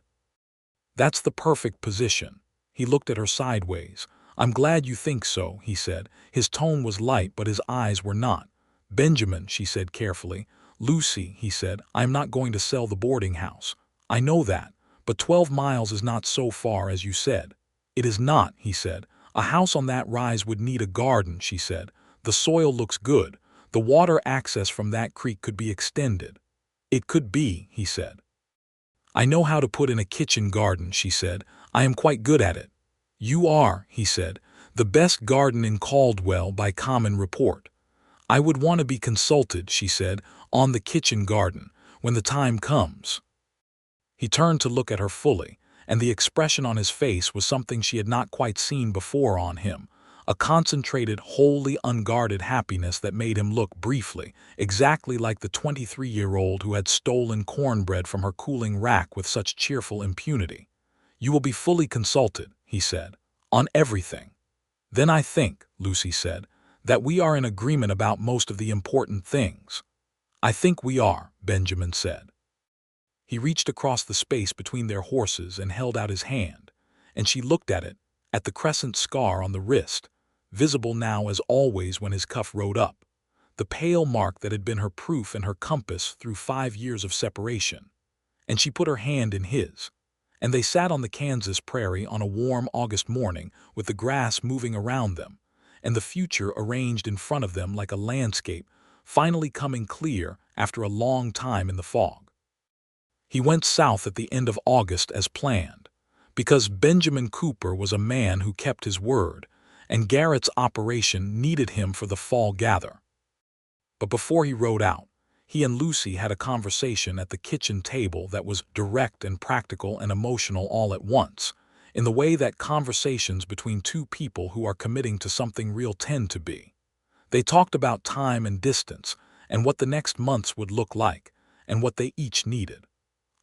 "That's the perfect position." He looked at her sideways. "I'm glad you think so," he said. His tone was light, but his eyes were not. "Benjamin," she said carefully. "Lucy," he said, "I am not going to sell the boarding house. I know that, but 12 miles is not so far as you said." "It is not," he said. A house on that rise would need a garden, she said. The soil looks good. The water access from that creek could be extended. It could be, he said. I know how to put in a kitchen garden, she said. I am quite good at it. You are, he said, the best garden in Caldwell by common report. I would want to be consulted, she said, on the kitchen garden, when the time comes. He turned to look at her fully, and the expression on his face was something she had not quite seen before on him, a concentrated, wholly unguarded happiness that made him look briefly exactly like the 23-year-old who had stolen cornbread from her cooling rack with such cheerful impunity. You will be fully consulted, he said, on everything. Then I think, Lucy said, that we are in agreement about most of the important things. I think we are, Benjamin said. He reached across the space between their horses and held out his hand, and she looked at it, at the crescent scar on the wrist, visible now as always when his cuff rode up, the pale mark that had been her proof and her compass through 5 years of separation. And she put her hand in his, and they sat on the Kansas prairie on a warm August morning with the grass moving around them, and the future arranged in front of them like a landscape, finally coming clear after a long time in the fog. He went south at the end of August as planned, because Benjamin Cooper was a man who kept his word, and Garrett's operation needed him for the fall gather. But before he rode out, he and Lucy had a conversation at the kitchen table that was direct and practical and emotional all at once, in the way that conversations between two people who are committing to something real tend to be. They talked about time and distance, and what the next months would look like, and what they each needed.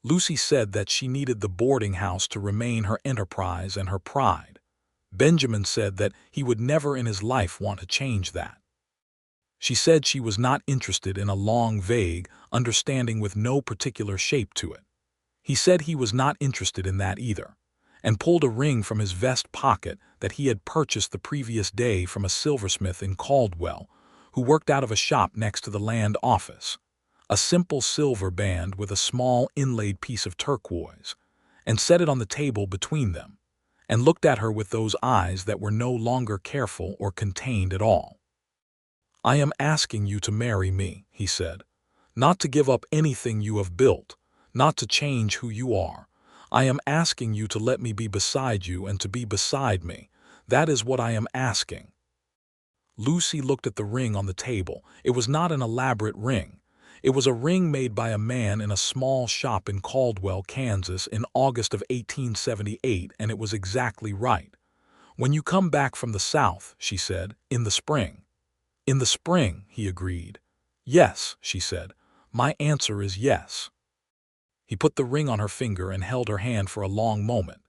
Lucy said that she needed the boarding house to remain her enterprise and her pride. Benjamin said that he would never in his life want to change that. She said she was not interested in a long, vague understanding with no particular shape to it. He said he was not interested in that either, and pulled a ring from his vest pocket that he had purchased the previous day from a silversmith in Caldwell, who worked out of a shop next to the land office. A simple silver band with a small inlaid piece of turquoise, and set it on the table between them, and looked at her with those eyes that were no longer careful or contained at all. I am asking you to marry me, he said. Not to give up anything you have built, not to change who you are. I am asking you to let me be beside you and to be beside me. That is what I am asking. Lucy looked at the ring on the table. It was not an elaborate ring. It was a ring made by a man in a small shop in Caldwell, Kansas in August of 1878, and it was exactly right. When you come back from the South, she said, in the spring. In the spring, he agreed. Yes, she said. My answer is yes. He put the ring on her finger and held her hand for a long moment,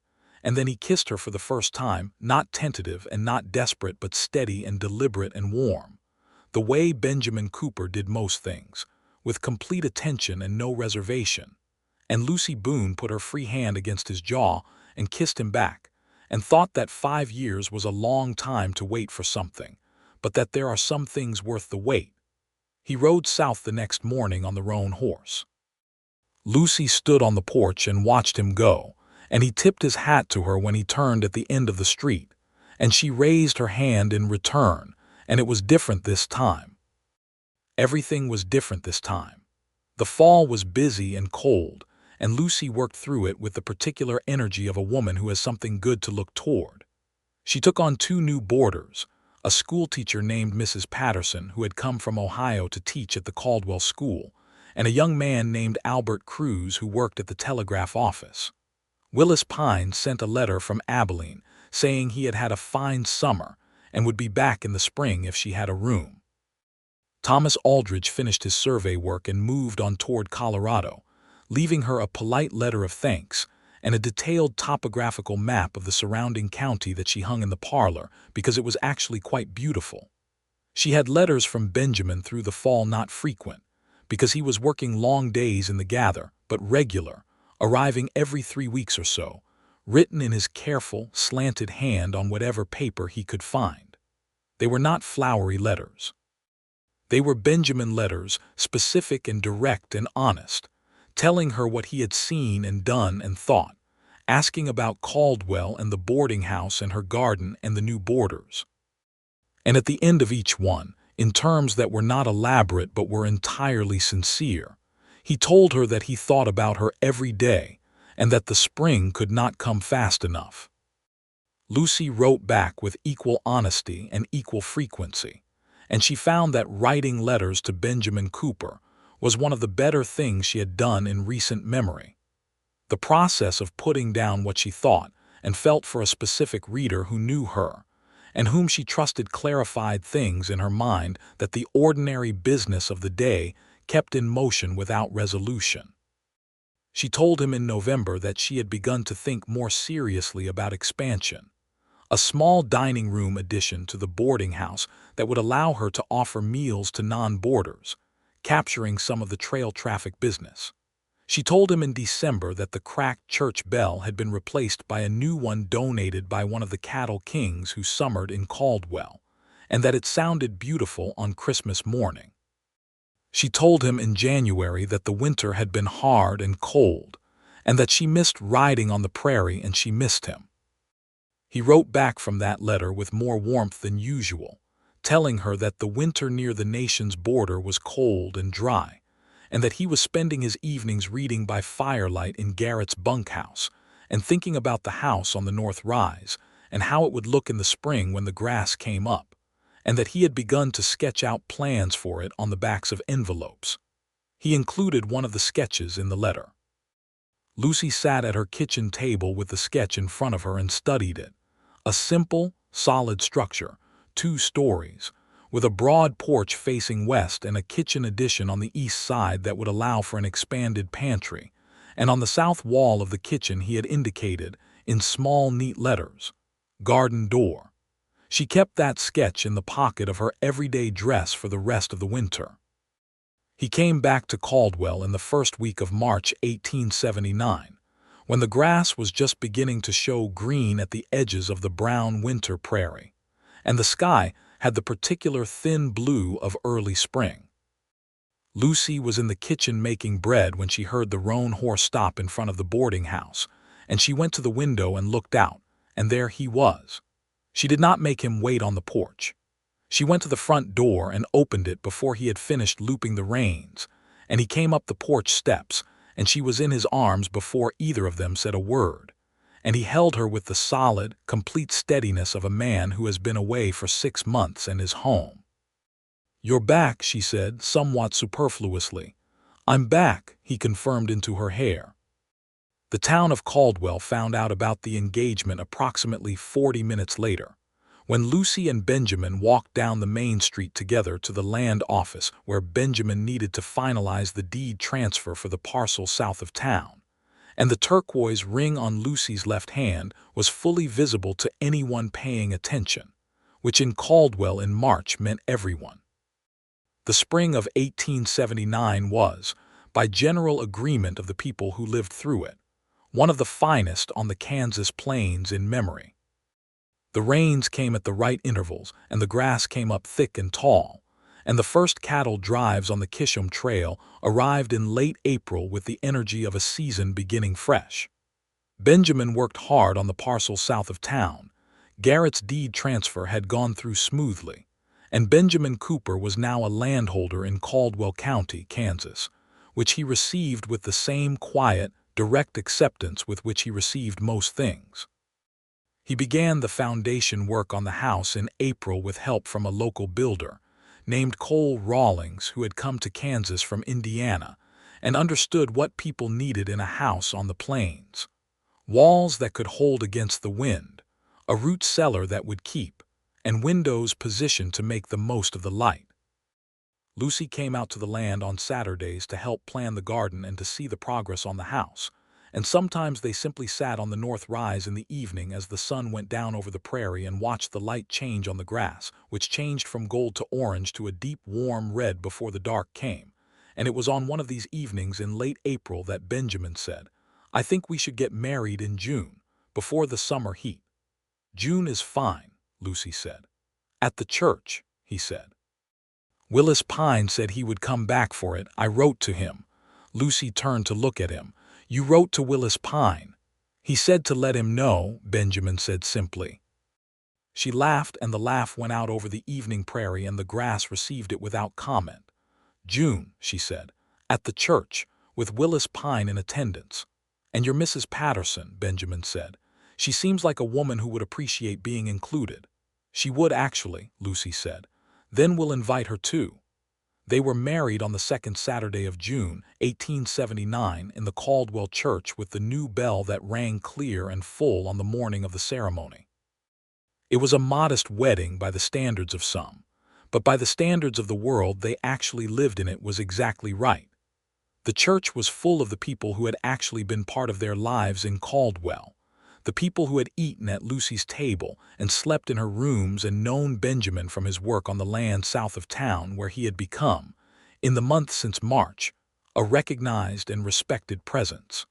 and then he kissed her for the first time, not tentative and not desperate, but steady and deliberate and warm, the way Benjamin Cooper did most things, with complete attention and no reservation. And Lucy Boone put her free hand against his jaw and kissed him back, and thought that 5 years was a long time to wait for something, but that there are some things worth the wait. He rode south the next morning on the roan horse. Lucy stood on the porch and watched him go, and he tipped his hat to her when he turned at the end of the street, and she raised her hand in return, and it was different this time. Everything was different this time. The fall was busy and cold, and Lucy worked through it with the particular energy of a woman who has something good to look toward. She took on 2 new boarders, a schoolteacher named Mrs. Patterson who had come from Ohio to teach at the Caldwell School, and a young man named Albert Cruz who worked at the telegraph office. Willis Pine sent a letter from Abilene saying he had had a fine summer and would be back in the spring if she had a room. Thomas Aldridge finished his survey work and moved on toward Colorado, leaving her a polite letter of thanks and a detailed topographical map of the surrounding county that she hung in the parlor because it was actually quite beautiful. She had letters from Benjamin through the fall, not frequent, because he was working long days in the gather, but regular, arriving every 3 weeks or so, written in his careful, slanted hand on whatever paper he could find. They were not flowery letters. They were Benjamin letters, specific and direct and honest, telling her what he had seen and done and thought, asking about Caldwell and the boarding house and her garden and the new boarders. And at the end of each one, in terms that were not elaborate but were entirely sincere, he told her that he thought about her every day and that the spring could not come fast enough. Lucy wrote back with equal honesty and equal frequency, and she found that writing letters to Benjamin Cooper was one of the better things she had done in recent memory. The process of putting down what she thought and felt for a specific reader who knew her, and whom she trusted clarified things in her mind that the ordinary business of the day kept in motion without resolution. She told him in November that she had begun to think more seriously about expansion, a small dining room addition to the boarding house that would allow her to offer meals to non-boarders, capturing some of the trail traffic business. She told him in December that the cracked church bell had been replaced by a new one donated by one of the cattle kings who summered in Caldwell, and that it sounded beautiful on Christmas morning. She told him in January that the winter had been hard and cold, and that she missed riding on the prairie and she missed him. He wrote back from that letter with more warmth than usual, telling her that the winter near the nation's border was cold and dry, and that he was spending his evenings reading by firelight in Garrett's bunkhouse and thinking about the house on the North Rise and how it would look in the spring when the grass came up, and that he had begun to sketch out plans for it on the backs of envelopes. He included one of the sketches in the letter. Lucy sat at her kitchen table with the sketch in front of her and studied it. A simple, solid structure, 2 stories, with a broad porch facing west and a kitchen addition on the east side that would allow for an expanded pantry, and on the south wall of the kitchen he had indicated, in small neat letters, "Garden door." She kept that sketch in the pocket of her everyday dress for the rest of the winter. He came back to Caldwell in the first week of March 1879, when the grass was just beginning to show green at the edges of the brown winter prairie, and the sky had the particular thin blue of early spring. Lucy was in the kitchen making bread when she heard the roan horse stop in front of the boarding house, and she went to the window and looked out, and there he was. She did not make him wait on the porch. She went to the front door and opened it before he had finished looping the reins, and he came up the porch steps, and she was in his arms before either of them said a word, and he held her with the solid, complete steadiness of a man who has been away for 6 months and is home. "You're back," she said, somewhat superfluously. "I'm back," he confirmed into her hair. The town of Caldwell found out about the engagement approximately 40 minutes later, when Lucy and Benjamin walked down the main street together to the land office where Benjamin needed to finalize the deed transfer for the parcel south of town, and the turquoise ring on Lucy's left hand was fully visible to anyone paying attention, which in Caldwell in March meant everyone. The spring of 1879 was, by general agreement of the people who lived through it, one of the finest on the Kansas plains in memory. The rains came at the right intervals, and the grass came up thick and tall, and the first cattle drives on the Chisholm Trail arrived in late April with the energy of a season beginning fresh. Benjamin worked hard on the parcel south of town. Garrett's deed transfer had gone through smoothly, and Benjamin Cooper was now a landholder in Caldwell County, Kansas, which he received with the same quiet, direct acceptance with which he received most things. He began the foundation work on the house in April with help from a local builder named Cole Rawlings, who had come to Kansas from Indiana and understood what people needed in a house on the plains: walls that could hold against the wind, a root cellar that would keep, and windows positioned to make the most of the light. Lucy came out to the land on Saturdays to help plan the garden and to see the progress on the house, and sometimes they simply sat on the North Rise in the evening as the sun went down over the prairie and watched the light change on the grass, which changed from gold to orange to a deep warm red before the dark came. And it was on one of these evenings in late April that Benjamin said, "I think we should get married in June, before the summer heat." "June is fine," Lucy said. "At the church," he said. "Willis Pine said he would come back for it. I wrote to him." Lucy turned to look at him. "You wrote to Willis Pine?" He said to let him know, Benjamin said simply. She laughed, and the laugh went out over the evening prairie, and the grass received it without comment. June, she said, at the church, with Willis Pine in attendance. And your Mrs. Patterson, Benjamin said. She seems like a woman who would appreciate being included. She would actually, Lucy said. Then we'll invite her too. They were married on the second Saturday of June, 1879, in the Caldwell church, with the new bell that rang clear and full on the morning of the ceremony. It was a modest wedding by the standards of some, but by the standards of the world they actually lived in it was exactly right. The church was full of the people who had actually been part of their lives in Caldwell, the people who had eaten at Lucy's table and slept in her rooms and known Benjamin from his work on the land south of town, where he had become, in the month since March, a recognized and respected presence.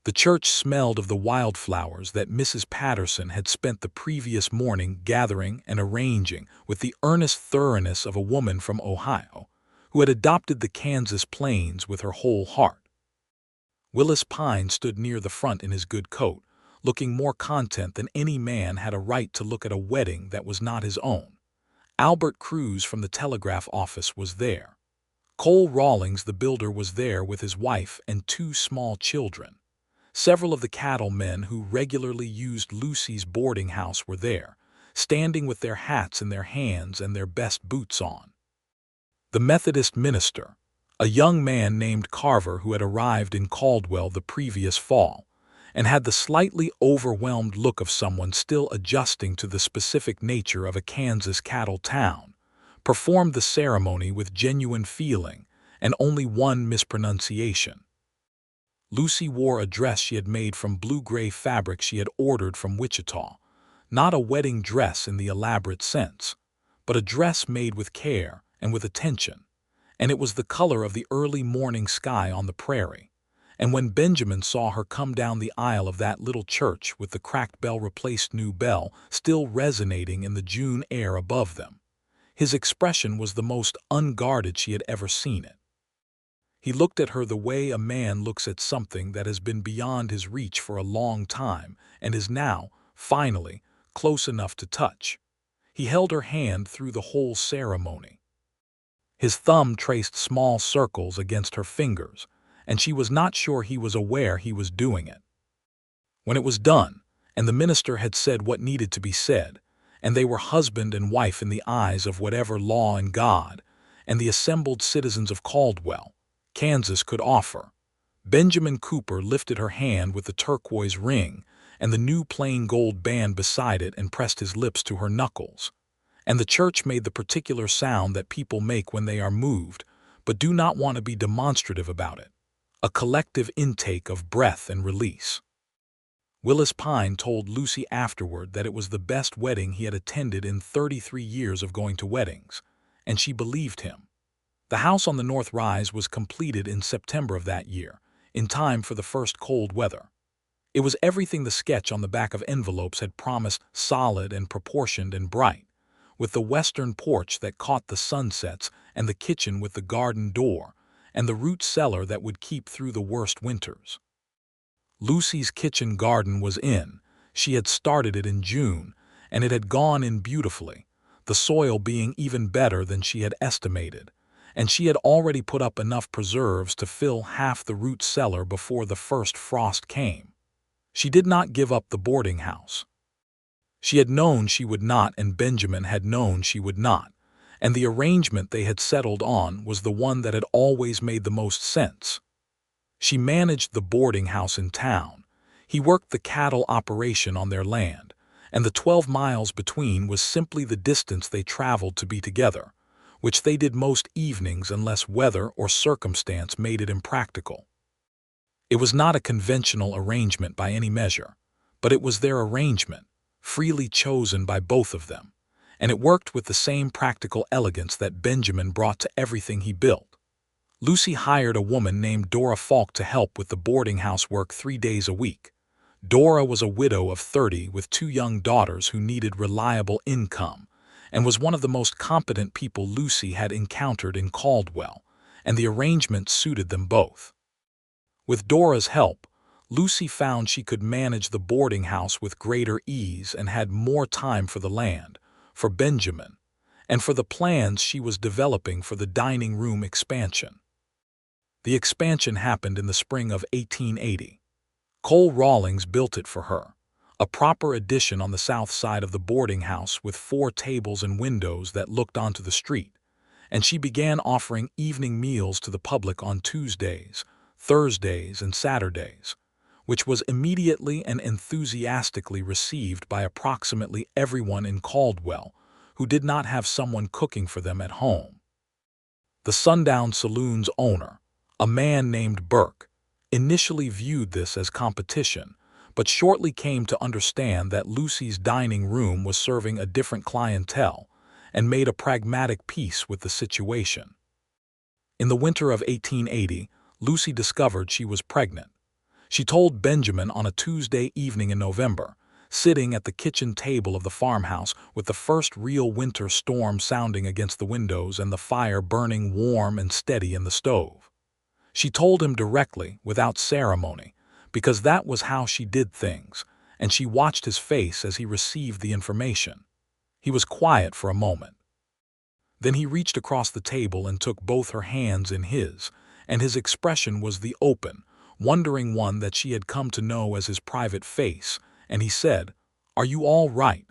The church smelled of the wildflowers that Mrs. Patterson had spent the previous morning gathering and arranging with the earnest thoroughness of a woman from Ohio, who had adopted the Kansas plains with her whole heart. Willis Pine stood near the front in his good coat, looking more content than any man had a right to look at a wedding that was not his own. Albert Cruz from the telegraph office was there. Cole Rawlings the builder was there with his wife and 2 small children. Several of the cattlemen who regularly used Lucy's boarding house were there, standing with their hats in their hands and their best boots on. The Methodist minister, a young man named Carver who had arrived in Caldwell the previous fall, and had the slightly overwhelmed look of someone still adjusting to the specific nature of a Kansas cattle town, performed the ceremony with genuine feeling and only one mispronunciation. Lucy wore a dress she had made from blue-gray fabric she had ordered from Wichita, not a wedding dress in the elaborate sense, but a dress made with care and with attention, and it was the color of the early morning sky on the prairie. And when Benjamin saw her come down the aisle of that little church with the cracked bell-replaced new bell still resonating in the June air above them, his expression was the most unguarded she had ever seen it. He looked at her the way a man looks at something that has been beyond his reach for a long time and is now, finally, close enough to touch. He held her hand through the whole ceremony. His thumb traced small circles against her fingers, and she was not sure he was aware he was doing it. When it was done, and the minister had said what needed to be said, and they were husband and wife in the eyes of whatever law and God and the assembled citizens of Caldwell, Kansas could offer, Benjamin Cooper lifted her hand with the turquoise ring and the new plain gold band beside it and pressed his lips to her knuckles. And the church made the particular sound that people make when they are moved, but do not want to be demonstrative about it, a collective intake of breath and release. Willis Pine told Lucy afterward that it was the best wedding he had attended in 33 years of going to weddings, and she believed him. The house on the North Rise was completed in September of that year, in time for the first cold weather. It was everything the sketch on the back of envelopes had promised, solid and proportioned and bright, with the western porch that caught the sunsets and the kitchen with the garden door and the root cellar that would keep through the worst winters. Lucy's kitchen garden was in. She had started it in June, and it had gone in beautifully, the soil being even better than she had estimated, and she had already put up enough preserves to fill half the root cellar before the first frost came. She did not give up the boarding house. She had known she would not, and Benjamin had known she would not, and the arrangement they had settled on was the one that had always made the most sense. She managed the boarding house in town. He worked the cattle operation on their land, and the 12 miles between was simply the distance they traveled to be together, which they did most evenings unless weather or circumstance made it impractical. It was not a conventional arrangement by any measure, but it was their arrangement, freely chosen by both of them, and it worked with the same practical elegance that Benjamin brought to everything he built. Lucy hired a woman named Dora Falk to help with the boarding house work 3 days a week. Dora was a widow of 30 with 2 young daughters who needed reliable income, and was one of the most competent people Lucy had encountered in Caldwell, and the arrangement suited them both. With Dora's help, Lucy found she could manage the boarding house with greater ease and had more time for the land, for Benjamin, and for the plans she was developing for the dining room expansion. The expansion happened in the spring of 1880. Cole Rawlings built it for her, a proper addition on the south side of the boarding house with 4 tables and windows that looked onto the street, and she began offering evening meals to the public on Tuesdays, Thursdays, and Saturdays, which was immediately and enthusiastically received by approximately everyone in Caldwell who did not have someone cooking for them at home. The Sundown Saloon's owner, a man named Burke, initially viewed this as competition, but shortly came to understand that Lucy's dining room was serving a different clientele and made a pragmatic peace with the situation. In the winter of 1880, Lucy discovered she was pregnant. She told Benjamin on a Tuesday evening in November, sitting at the kitchen table of the farmhouse with the first real winter storm sounding against the windows and the fire burning warm and steady in the stove. She told him directly, without ceremony, because that was how she did things, and she watched his face as he received the information. He was quiet for a moment. Then he reached across the table and took both her hands in his, and his expression was the open, wondering one that she had come to know as his private face, and he said, "Are you all right?"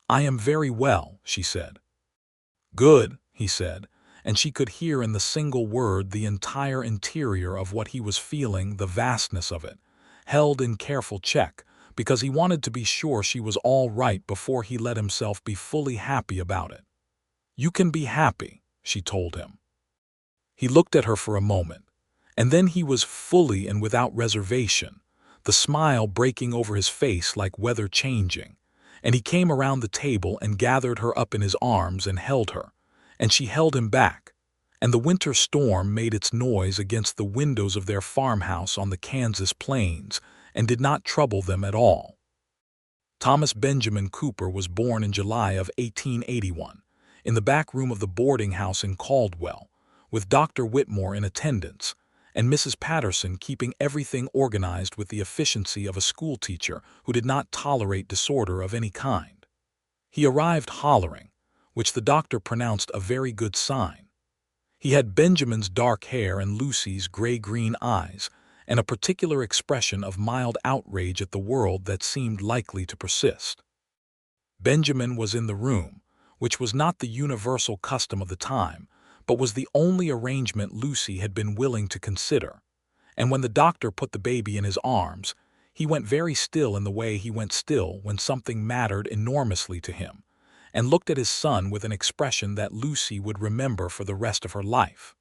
"I am very well," she said. "Good," he said, and she could hear in the single word the entire interior of what he was feeling, the vastness of it, held in careful check, because he wanted to be sure she was all right before he let himself be fully happy about it. "You can be happy," she told him. He looked at her for a moment, and then he was fully and without reservation, the smile breaking over his face like weather changing, and he came around the table and gathered her up in his arms and held her, and she held him back, and the winter storm made its noise against the windows of their farmhouse on the Kansas plains and did not trouble them at all. Thomas Benjamin Cooper was born in July of 1881, in the back room of the boarding house in Caldwell, with Dr. Whitmore in attendance, and Mrs. Patterson keeping everything organized with the efficiency of a schoolteacher who did not tolerate disorder of any kind. He arrived hollering, which the doctor pronounced a very good sign. He had Benjamin's dark hair and Lucy's gray-green eyes, and a particular expression of mild outrage at the world that seemed likely to persist. Benjamin was in the room, which was not the universal custom of the time, but was the only arrangement Lucy had been willing to consider, and when the doctor put the baby in his arms, he went very still in the way he went still when something mattered enormously to him, and looked at his son with an expression that Lucy would remember for the rest of her life.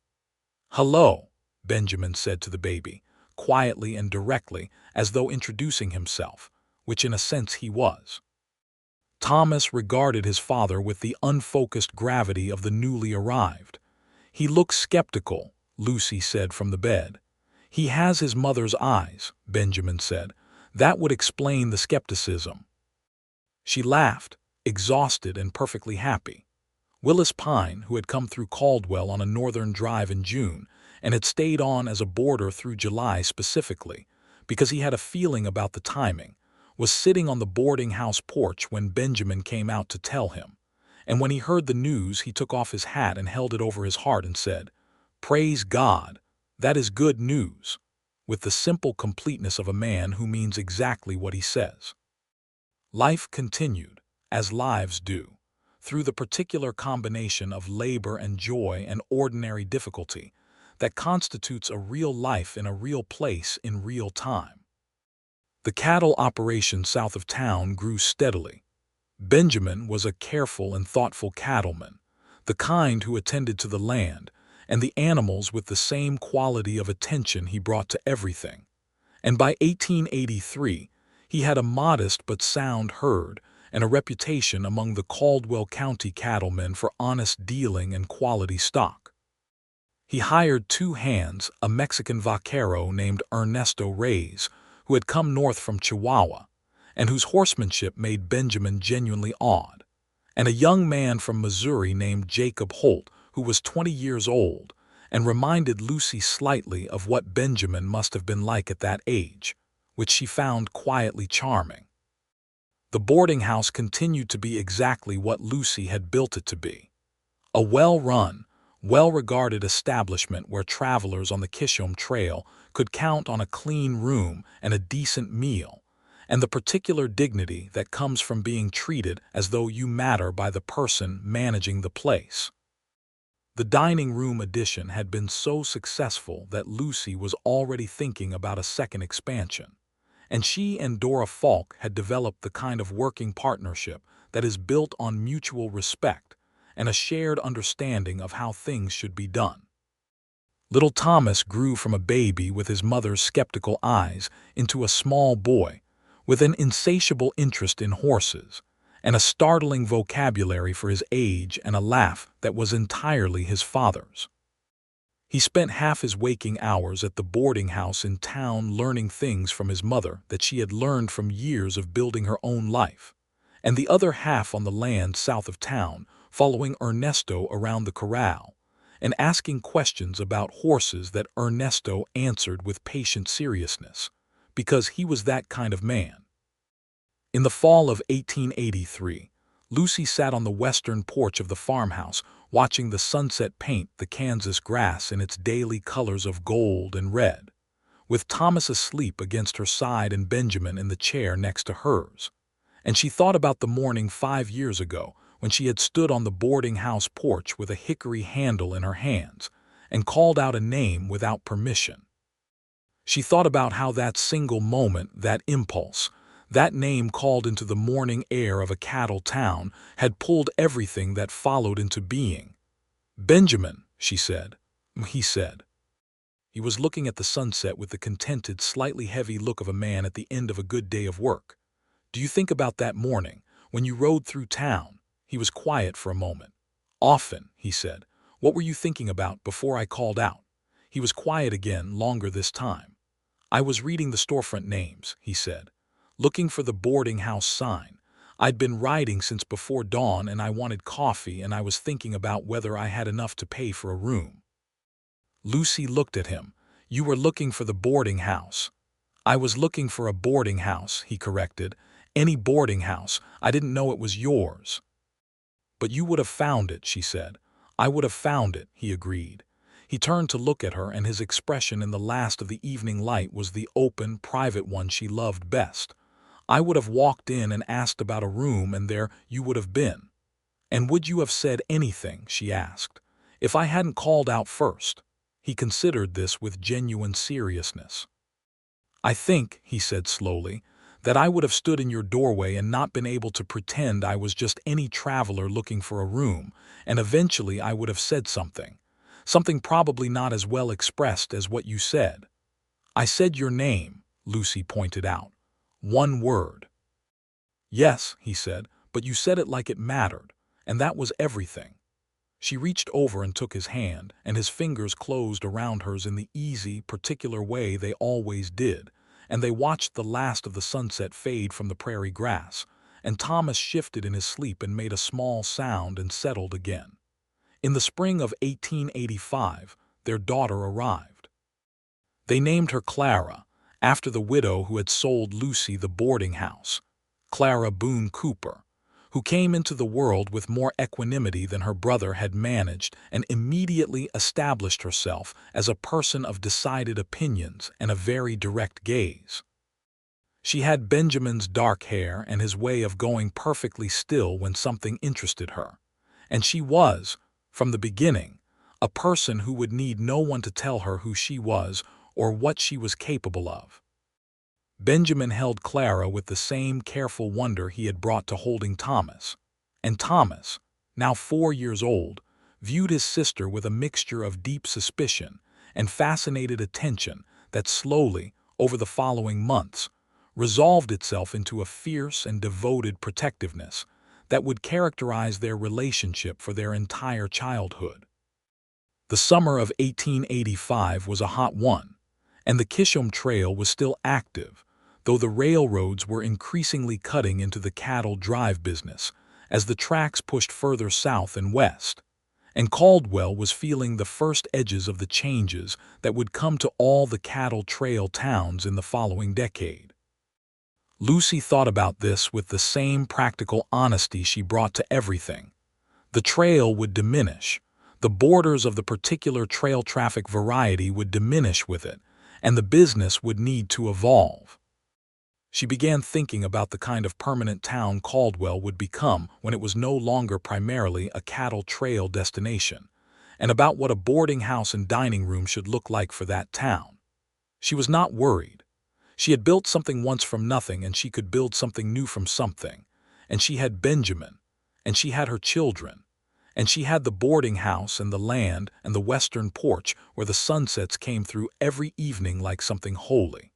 "Hello," Benjamin said to the baby, quietly and directly, as though introducing himself, which in a sense he was. Thomas regarded his father with the unfocused gravity of the newly arrived. "He looks skeptical," Lucy said from the bed. "He has his mother's eyes," Benjamin said. "That would explain the skepticism." She laughed, exhausted and perfectly happy. Willis Pine, who had come through Caldwell on a northern drive in June, and had stayed on as a boarder through July specifically, because he had a feeling about the timing, was sitting on the boarding house porch when Benjamin came out to tell him, and when he heard the news he took off his hat and held it over his heart and said, "Praise God, that is good news," with the simple completeness of a man who means exactly what he says. Life continued, as lives do, through the particular combination of labor and joy and ordinary difficulty that constitutes a real life in a real place in real time. The cattle operation south of town grew steadily. Benjamin was a careful and thoughtful cattleman, the kind who attended to the land and the animals with the same quality of attention he brought to everything, and by 1883 he had a modest but sound herd and a reputation among the Caldwell County cattlemen for honest dealing and quality stock. He hired 2 hands, a Mexican vaquero named Ernesto Reyes, who had come north from Chihuahua, and whose horsemanship made Benjamin genuinely awed, and a young man from Missouri named Jacob Holt, who was 20 years old, and reminded Lucy slightly of what Benjamin must have been like at that age, which she found quietly charming. The boarding house continued to be exactly what Lucy had built it to be. A well-run, well-regarded establishment where travelers on the Chisholm Trail could count on a clean room and a decent meal, and the particular dignity that comes from being treated as though you matter by the person managing the place. The dining room addition had been so successful that Lucy was already thinking about a second expansion, and she and Dora Falk had developed the kind of working partnership that is built on mutual respect and a shared understanding of how things should be done. Little Thomas grew from a baby with his mother's skeptical eyes into a small boy with an insatiable interest in horses and a startling vocabulary for his age and a laugh that was entirely his father's. He spent half his waking hours at the boarding house in town learning things from his mother that she had learned from years of building her own life, and the other half on the land south of town, following Ernesto around the corral and asking questions about horses that Ernesto answered with patient seriousness, because he was that kind of man. In the fall of 1883, Lucy sat on the western porch of the farmhouse watching the sunset paint the Kansas grass in its daily colors of gold and red, with Thomas asleep against her side and Benjamin in the chair next to hers. And she thought about the morning 5 years ago when she had stood on the boarding house porch with a hickory handle in her hands and called out a name without permission. She thought about how that single moment, that impulse, that name called into the morning air of a cattle town, had pulled everything that followed into being. "Benjamin," she said. He said. He was looking at the sunset with the contented, slightly heavy look of a man at the end of a good day of work. "Do you think about that morning, when you rode through town?" He was quiet for a moment. "Often," he said. "What were you thinking about before I called out?" He was quiet again, longer this time. "I was reading the storefront names," he said. "Looking for the boarding house sign. I'd been riding since before dawn and I wanted coffee and I was thinking about whether I had enough to pay for a room." Lucy looked at him. "You were looking for the boarding house." "I was looking for a boarding house," he corrected. "Any boarding house. I didn't know it was yours." "But you would have found it," she said. "I would have found it," he agreed. He turned to look at her, and his expression in the last of the evening light was the open, private one she loved best. "I would have walked in and asked about a room, and there you would have been." "And would you have said anything," she asked, "if I hadn't called out first?" He considered this with genuine seriousness. "I think," he said slowly, "that I would have stood in your doorway and not been able to pretend I was just any traveler looking for a room, and eventually I would have said something probably not as well expressed as what you said." "I said your name," Lucy pointed out. "One word." "Yes," he said, "but you said it like it mattered, and that was everything." She reached over and took his hand, and his fingers closed around hers in the easy, particular way they always did, and they watched the last of the sunset fade from the prairie grass, and Thomas shifted in his sleep and made a small sound and settled again. In the spring of 1885, their daughter arrived. They named her Clara, after the widow who had sold Lucy the boarding house, Clara Boone Cooper, who came into the world with more equanimity than her brother had managed and immediately established herself as a person of decided opinions and a very direct gaze. She had Benjamin's dark hair and his way of going perfectly still when something interested her, and she was, from the beginning, a person who would need no one to tell her who she was or what she was capable of. Benjamin held Clara with the same careful wonder he had brought to holding Thomas, and Thomas, now 4 years old, viewed his sister with a mixture of deep suspicion and fascinated attention that slowly, over the following months, resolved itself into a fierce and devoted protectiveness that would characterize their relationship for their entire childhood. The summer of 1885 was a hot one, and the Chisholm Trail was still active, though the railroads were increasingly cutting into the cattle drive business as the tracks pushed further south and west, and Caldwell was feeling the first edges of the changes that would come to all the cattle trail towns in the following decade. Lucy thought about this with the same practical honesty she brought to everything. The trail would diminish. The borders of the particular trail traffic variety would diminish with it, and the business would need to evolve. She began thinking about the kind of permanent town Caldwell would become when it was no longer primarily a cattle trail destination, and about what a boarding house and dining room should look like for that town. She was not worried. She had built something once from nothing, and she could build something new from something. And she had Benjamin, and she had her children, and she had the boarding house and the land and the western porch where the sunsets came through every evening like something holy.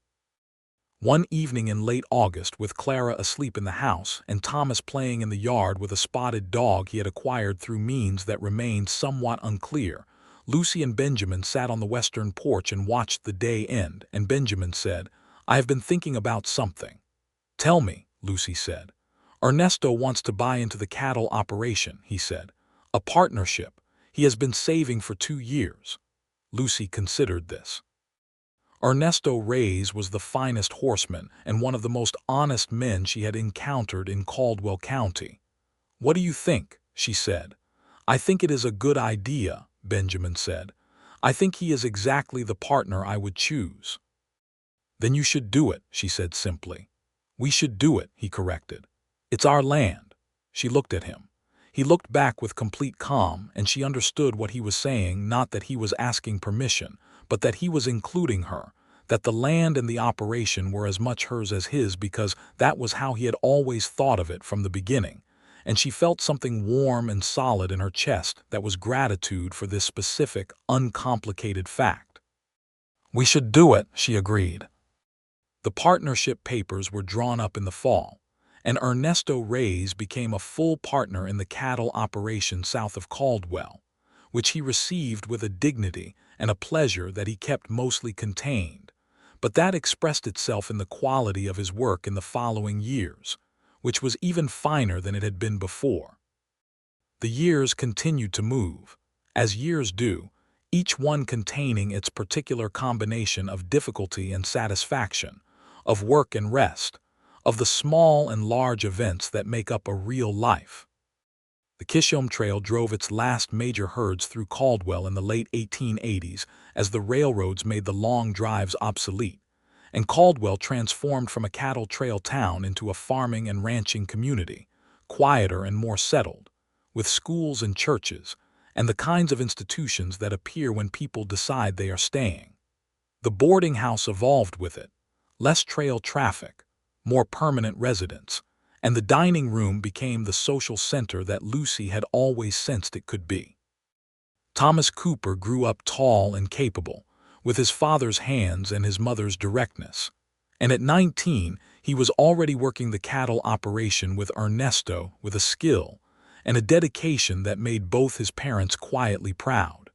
One evening in late August, with Clara asleep in the house and Thomas playing in the yard with a spotted dog he had acquired through means that remained somewhat unclear, Lucy and Benjamin sat on the western porch and watched the day end, and Benjamin said, "I have been thinking about something." "Tell me," Lucy said. "Ernesto wants to buy into the cattle operation," he said. "A partnership. He has been saving for 2 years." Lucy considered this. Ernesto Reyes was the finest horseman and one of the most honest men she had encountered in Caldwell County. "What do you think?" she said. "I think it is a good idea," Benjamin said. "I think he is exactly the partner I would choose." "Then you should do it," she said simply. "We should do it," he corrected. "It's our land." She looked at him. He looked back with complete calm, and she understood what he was saying, not that he was asking permission, but that he was including her, that the land and the operation were as much hers as his, because that was how he had always thought of it from the beginning, and she felt something warm and solid in her chest that was gratitude for this specific, uncomplicated fact. "We should do it," she agreed. The partnership papers were drawn up in the fall, and Ernesto Reyes became a full partner in the cattle operation south of Caldwell, which he received with a dignity and a pleasure that he kept mostly contained, but that expressed itself in the quality of his work in the following years, which was even finer than it had been before. The years continued to move, as years do, each one containing its particular combination of difficulty and satisfaction, of work and rest, of the small and large events that make up a real life. The Chisholm Trail drove its last major herds through Caldwell in the late 1880s as the railroads made the long drives obsolete, and Caldwell transformed from a cattle trail town into a farming and ranching community, quieter and more settled, with schools and churches, and the kinds of institutions that appear when people decide they are staying. The boarding house evolved with it, less trail traffic, more permanent residents, and the dining room became the social center that Lucy had always sensed it could be. Thomas Cooper grew up tall and capable, with his father's hands and his mother's directness, and at 19 he was already working the cattle operation with Ernesto with a skill and a dedication that made both his parents quietly proud.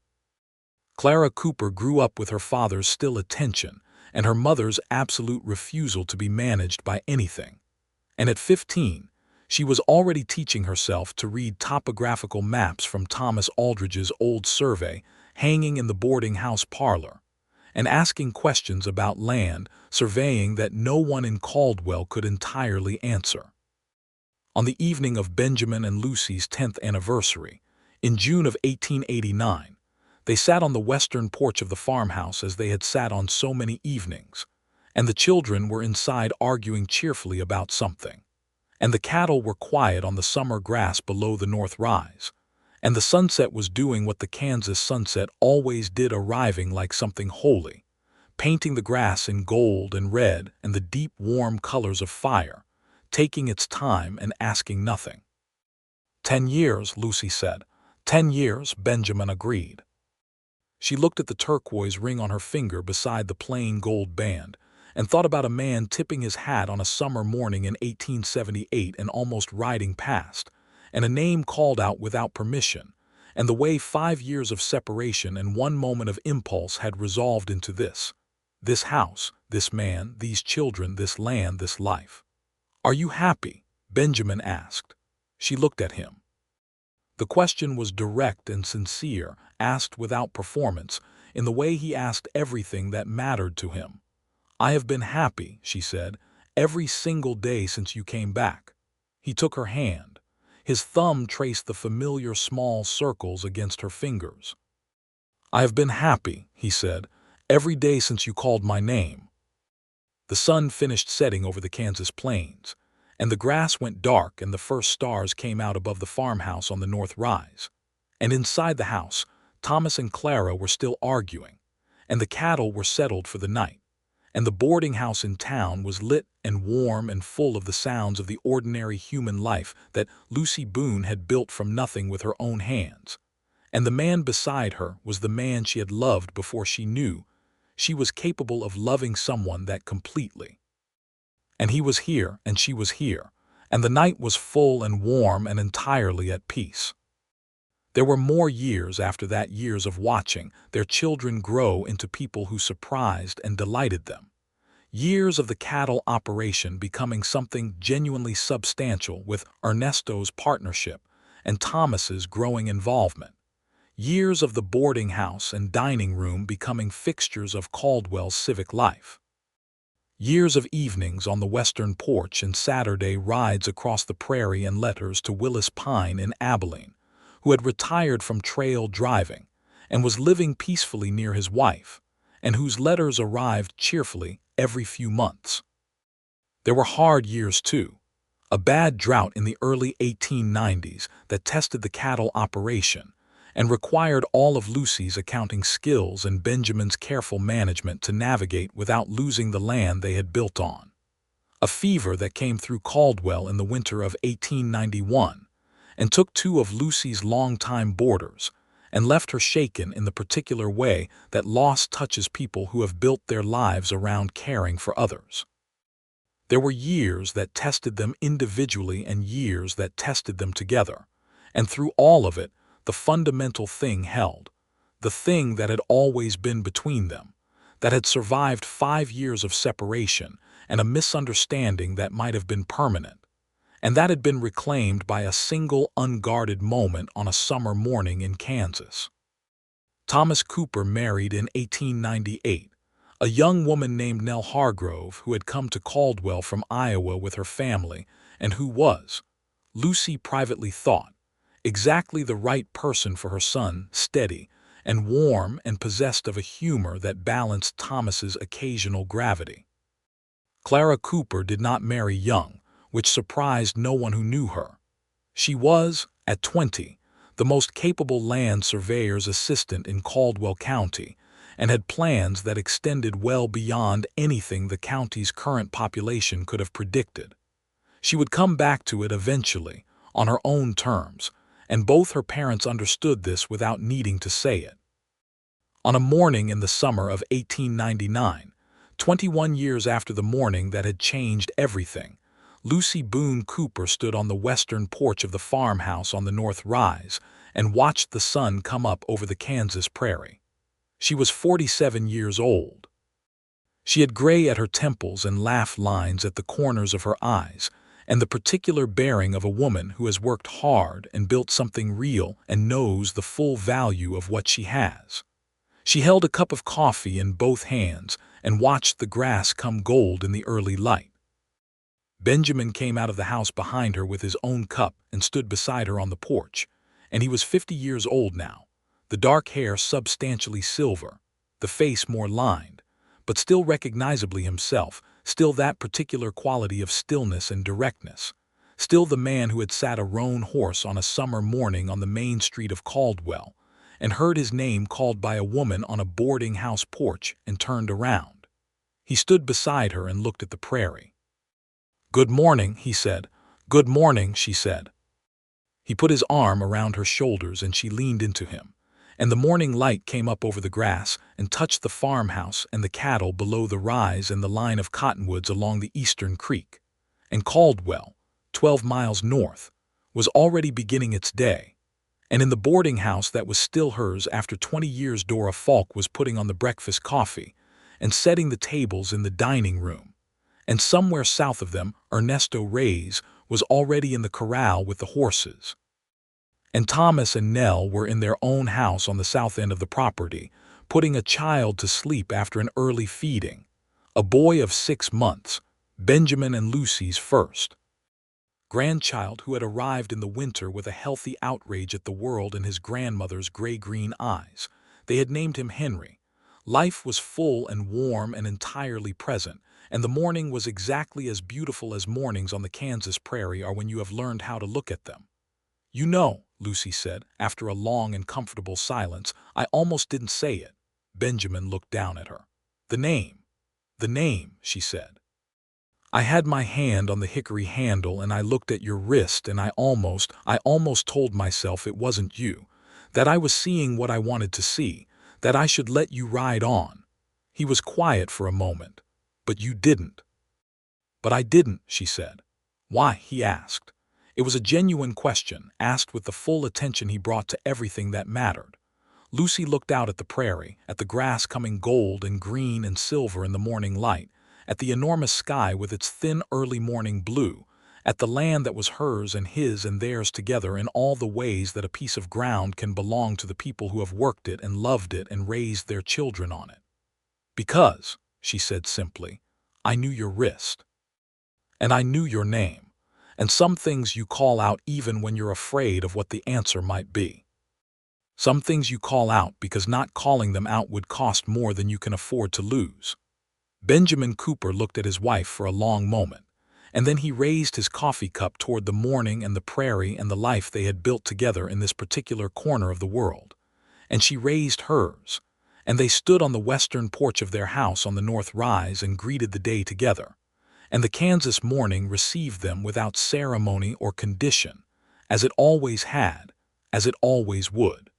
Clara Cooper grew up with her father's still attention and her mother's absolute refusal to be managed by anything. And at 15, she was already teaching herself to read topographical maps from Thomas Aldrich's old survey hanging in the boarding house parlor, and asking questions about land surveying that no one in Caldwell could entirely answer. On the evening of Benjamin and Lucy's 10th anniversary, in June of 1889, they sat on the western porch of the farmhouse as they had sat on so many evenings, and the children were inside arguing cheerfully about something, and the cattle were quiet on the summer grass below the north rise, and the sunset was doing what the Kansas sunset always did, arriving like something holy, painting the grass in gold and red and the deep warm colors of fire, taking its time and asking nothing. 10 years, Lucy said. 10 years, Benjamin agreed. She looked at the turquoise ring on her finger beside the plain gold band and thought about a man tipping his hat on a summer morning in 1878 and almost riding past, and a name called out without permission, and the way 5 years of separation and one moment of impulse had resolved into this house, this man, these children, this land, this life. "Are you happy?" Benjamin asked. She looked at him. The question was direct and sincere, asked without performance, in the way he asked everything that mattered to him. "I have been happy," she said, every single day since you came back." He took her hand. His thumb traced the familiar small circles against her fingers. "I have been happy," he said, "every day since you called my name." The sun finished setting over the Kansas plains, and the grass went dark and the first stars came out above the farmhouse on the north rise. And inside the house, Thomas and Clara were still arguing, and the cattle were settled for the night, and the boarding house in town was lit and warm and full of the sounds of the ordinary human life that Lucy Boone had built from nothing with her own hands. And the man beside her was the man she had loved before she knew she was capable of loving someone that completely. And he was here, and she was here, and the night was full and warm and entirely at peace. There were more years after that, years of watching their children grow into people who surprised and delighted them. Years of the cattle operation becoming something genuinely substantial with Ernesto's partnership and Thomas's growing involvement. Years of the boarding house and dining room becoming fixtures of Caldwell's civic life. Years of evenings on the western porch and Saturday rides across the prairie and letters to Willis Pine in Abilene, who had retired from trail driving and was living peacefully near his wife, and whose letters arrived cheerfully every few months. There were hard years, too. A bad drought in the early 1890s that tested the cattle operation and required all of Lucy's accounting skills and Benjamin's careful management to navigate without losing the land they had built on. A fever that came through Caldwell in the winter of 1891 and took two of Lucy's longtime boarders and left her shaken in the particular way that loss touches people who have built their lives around caring for others. There were years that tested them individually and years that tested them together, and through all of it, the fundamental thing held, the thing that had always been between them, that had survived 5 years of separation and a misunderstanding that might have been permanent, and that had been reclaimed by a single unguarded moment on a summer morning in Kansas. Thomas Cooper married in 1898, a young woman named Nell Hargrove who had come to Caldwell from Iowa with her family and who was, Lucy privately thought, exactly the right person for her son, steady and warm and possessed of a humor that balanced Thomas's occasional gravity. Clara Cooper did not marry young, which surprised no one who knew her. She was, at 20, the most capable land surveyor's assistant in Caldwell County and had plans that extended well beyond anything the county's current population could have predicted. She would come back to it eventually, on her own terms, and both her parents understood this without needing to say it. On a morning in the summer of 1899, 21 years after the morning that had changed everything, Lucy Boone Cooper stood on the western porch of the farmhouse on the north rise and watched the sun come up over the Kansas prairie. She was 47 years old. She had gray at her temples and laugh lines at the corners of her eyes, and the particular bearing of a woman who has worked hard and built something real and knows the full value of what she has. She held a cup of coffee in both hands and watched the grass come gold in the early light. Benjamin came out of the house behind her with his own cup and stood beside her on the porch, and he was 50 years old now, the dark hair substantially silver, the face more lined, but still recognizably himself, still that particular quality of stillness and directness, still the man who had sat a roan horse on a summer morning on the main street of Caldwell and heard his name called by a woman on a boarding house porch and turned around. He stood beside her and looked at the prairie. "Good morning," he said. "Good morning," she said. He put his arm around her shoulders and she leaned into him, and the morning light came up over the grass and touched the farmhouse and the cattle below the rise and the line of cottonwoods along the eastern creek. And Caldwell, 12 miles north, was already beginning its day. And in the boarding house that was still hers after 20 years, Dora Falk was putting on the breakfast coffee and setting the tables in the dining room. And somewhere south of them, Ernesto Reyes was already in the corral with the horses. And Thomas and Nell were in their own house on the south end of the property, putting a child to sleep after an early feeding, a boy of 6 months, Benjamin and Lucy's first grandchild, who had arrived in the winter with a healthy outrage at the world in his grandmother's gray-green eyes. They had named him Henry. Life was full and warm and entirely present, and the morning was exactly as beautiful as mornings on the Kansas prairie are when you have learned how to look at them. "You know," Lucy said, after a long and comfortable silence, "I almost didn't say it." Benjamin looked down at her. "The name. The name," she said. "I had my hand on the hickory handle and I looked at your wrist and I almost told myself it wasn't you, that I was seeing what I wanted to see, that I should let you ride on." He was quiet for a moment. "But you didn't." "But I didn't," she said. "Why?" he asked. It was a genuine question, asked with the full attention he brought to everything that mattered. Lucy looked out at the prairie, at the grass coming gold and green and silver in the morning light, at the enormous sky with its thin early morning blue, at the land that was hers and his and theirs together in all the ways that a piece of ground can belong to the people who have worked it and loved it and raised their children on it. "Because," she said simply, "I knew your wrist. And I knew your name. And some things you call out even when you're afraid of what the answer might be. Some things you call out because not calling them out would cost more than you can afford to lose." Benjamin Cooper looked at his wife for a long moment, and then he raised his coffee cup toward the morning and the prairie and the life they had built together in this particular corner of the world. And she raised hers, and they stood on the western porch of their house on the North Rise and greeted the day together. And the Kansas morning received them without ceremony or condition, as it always had, as it always would.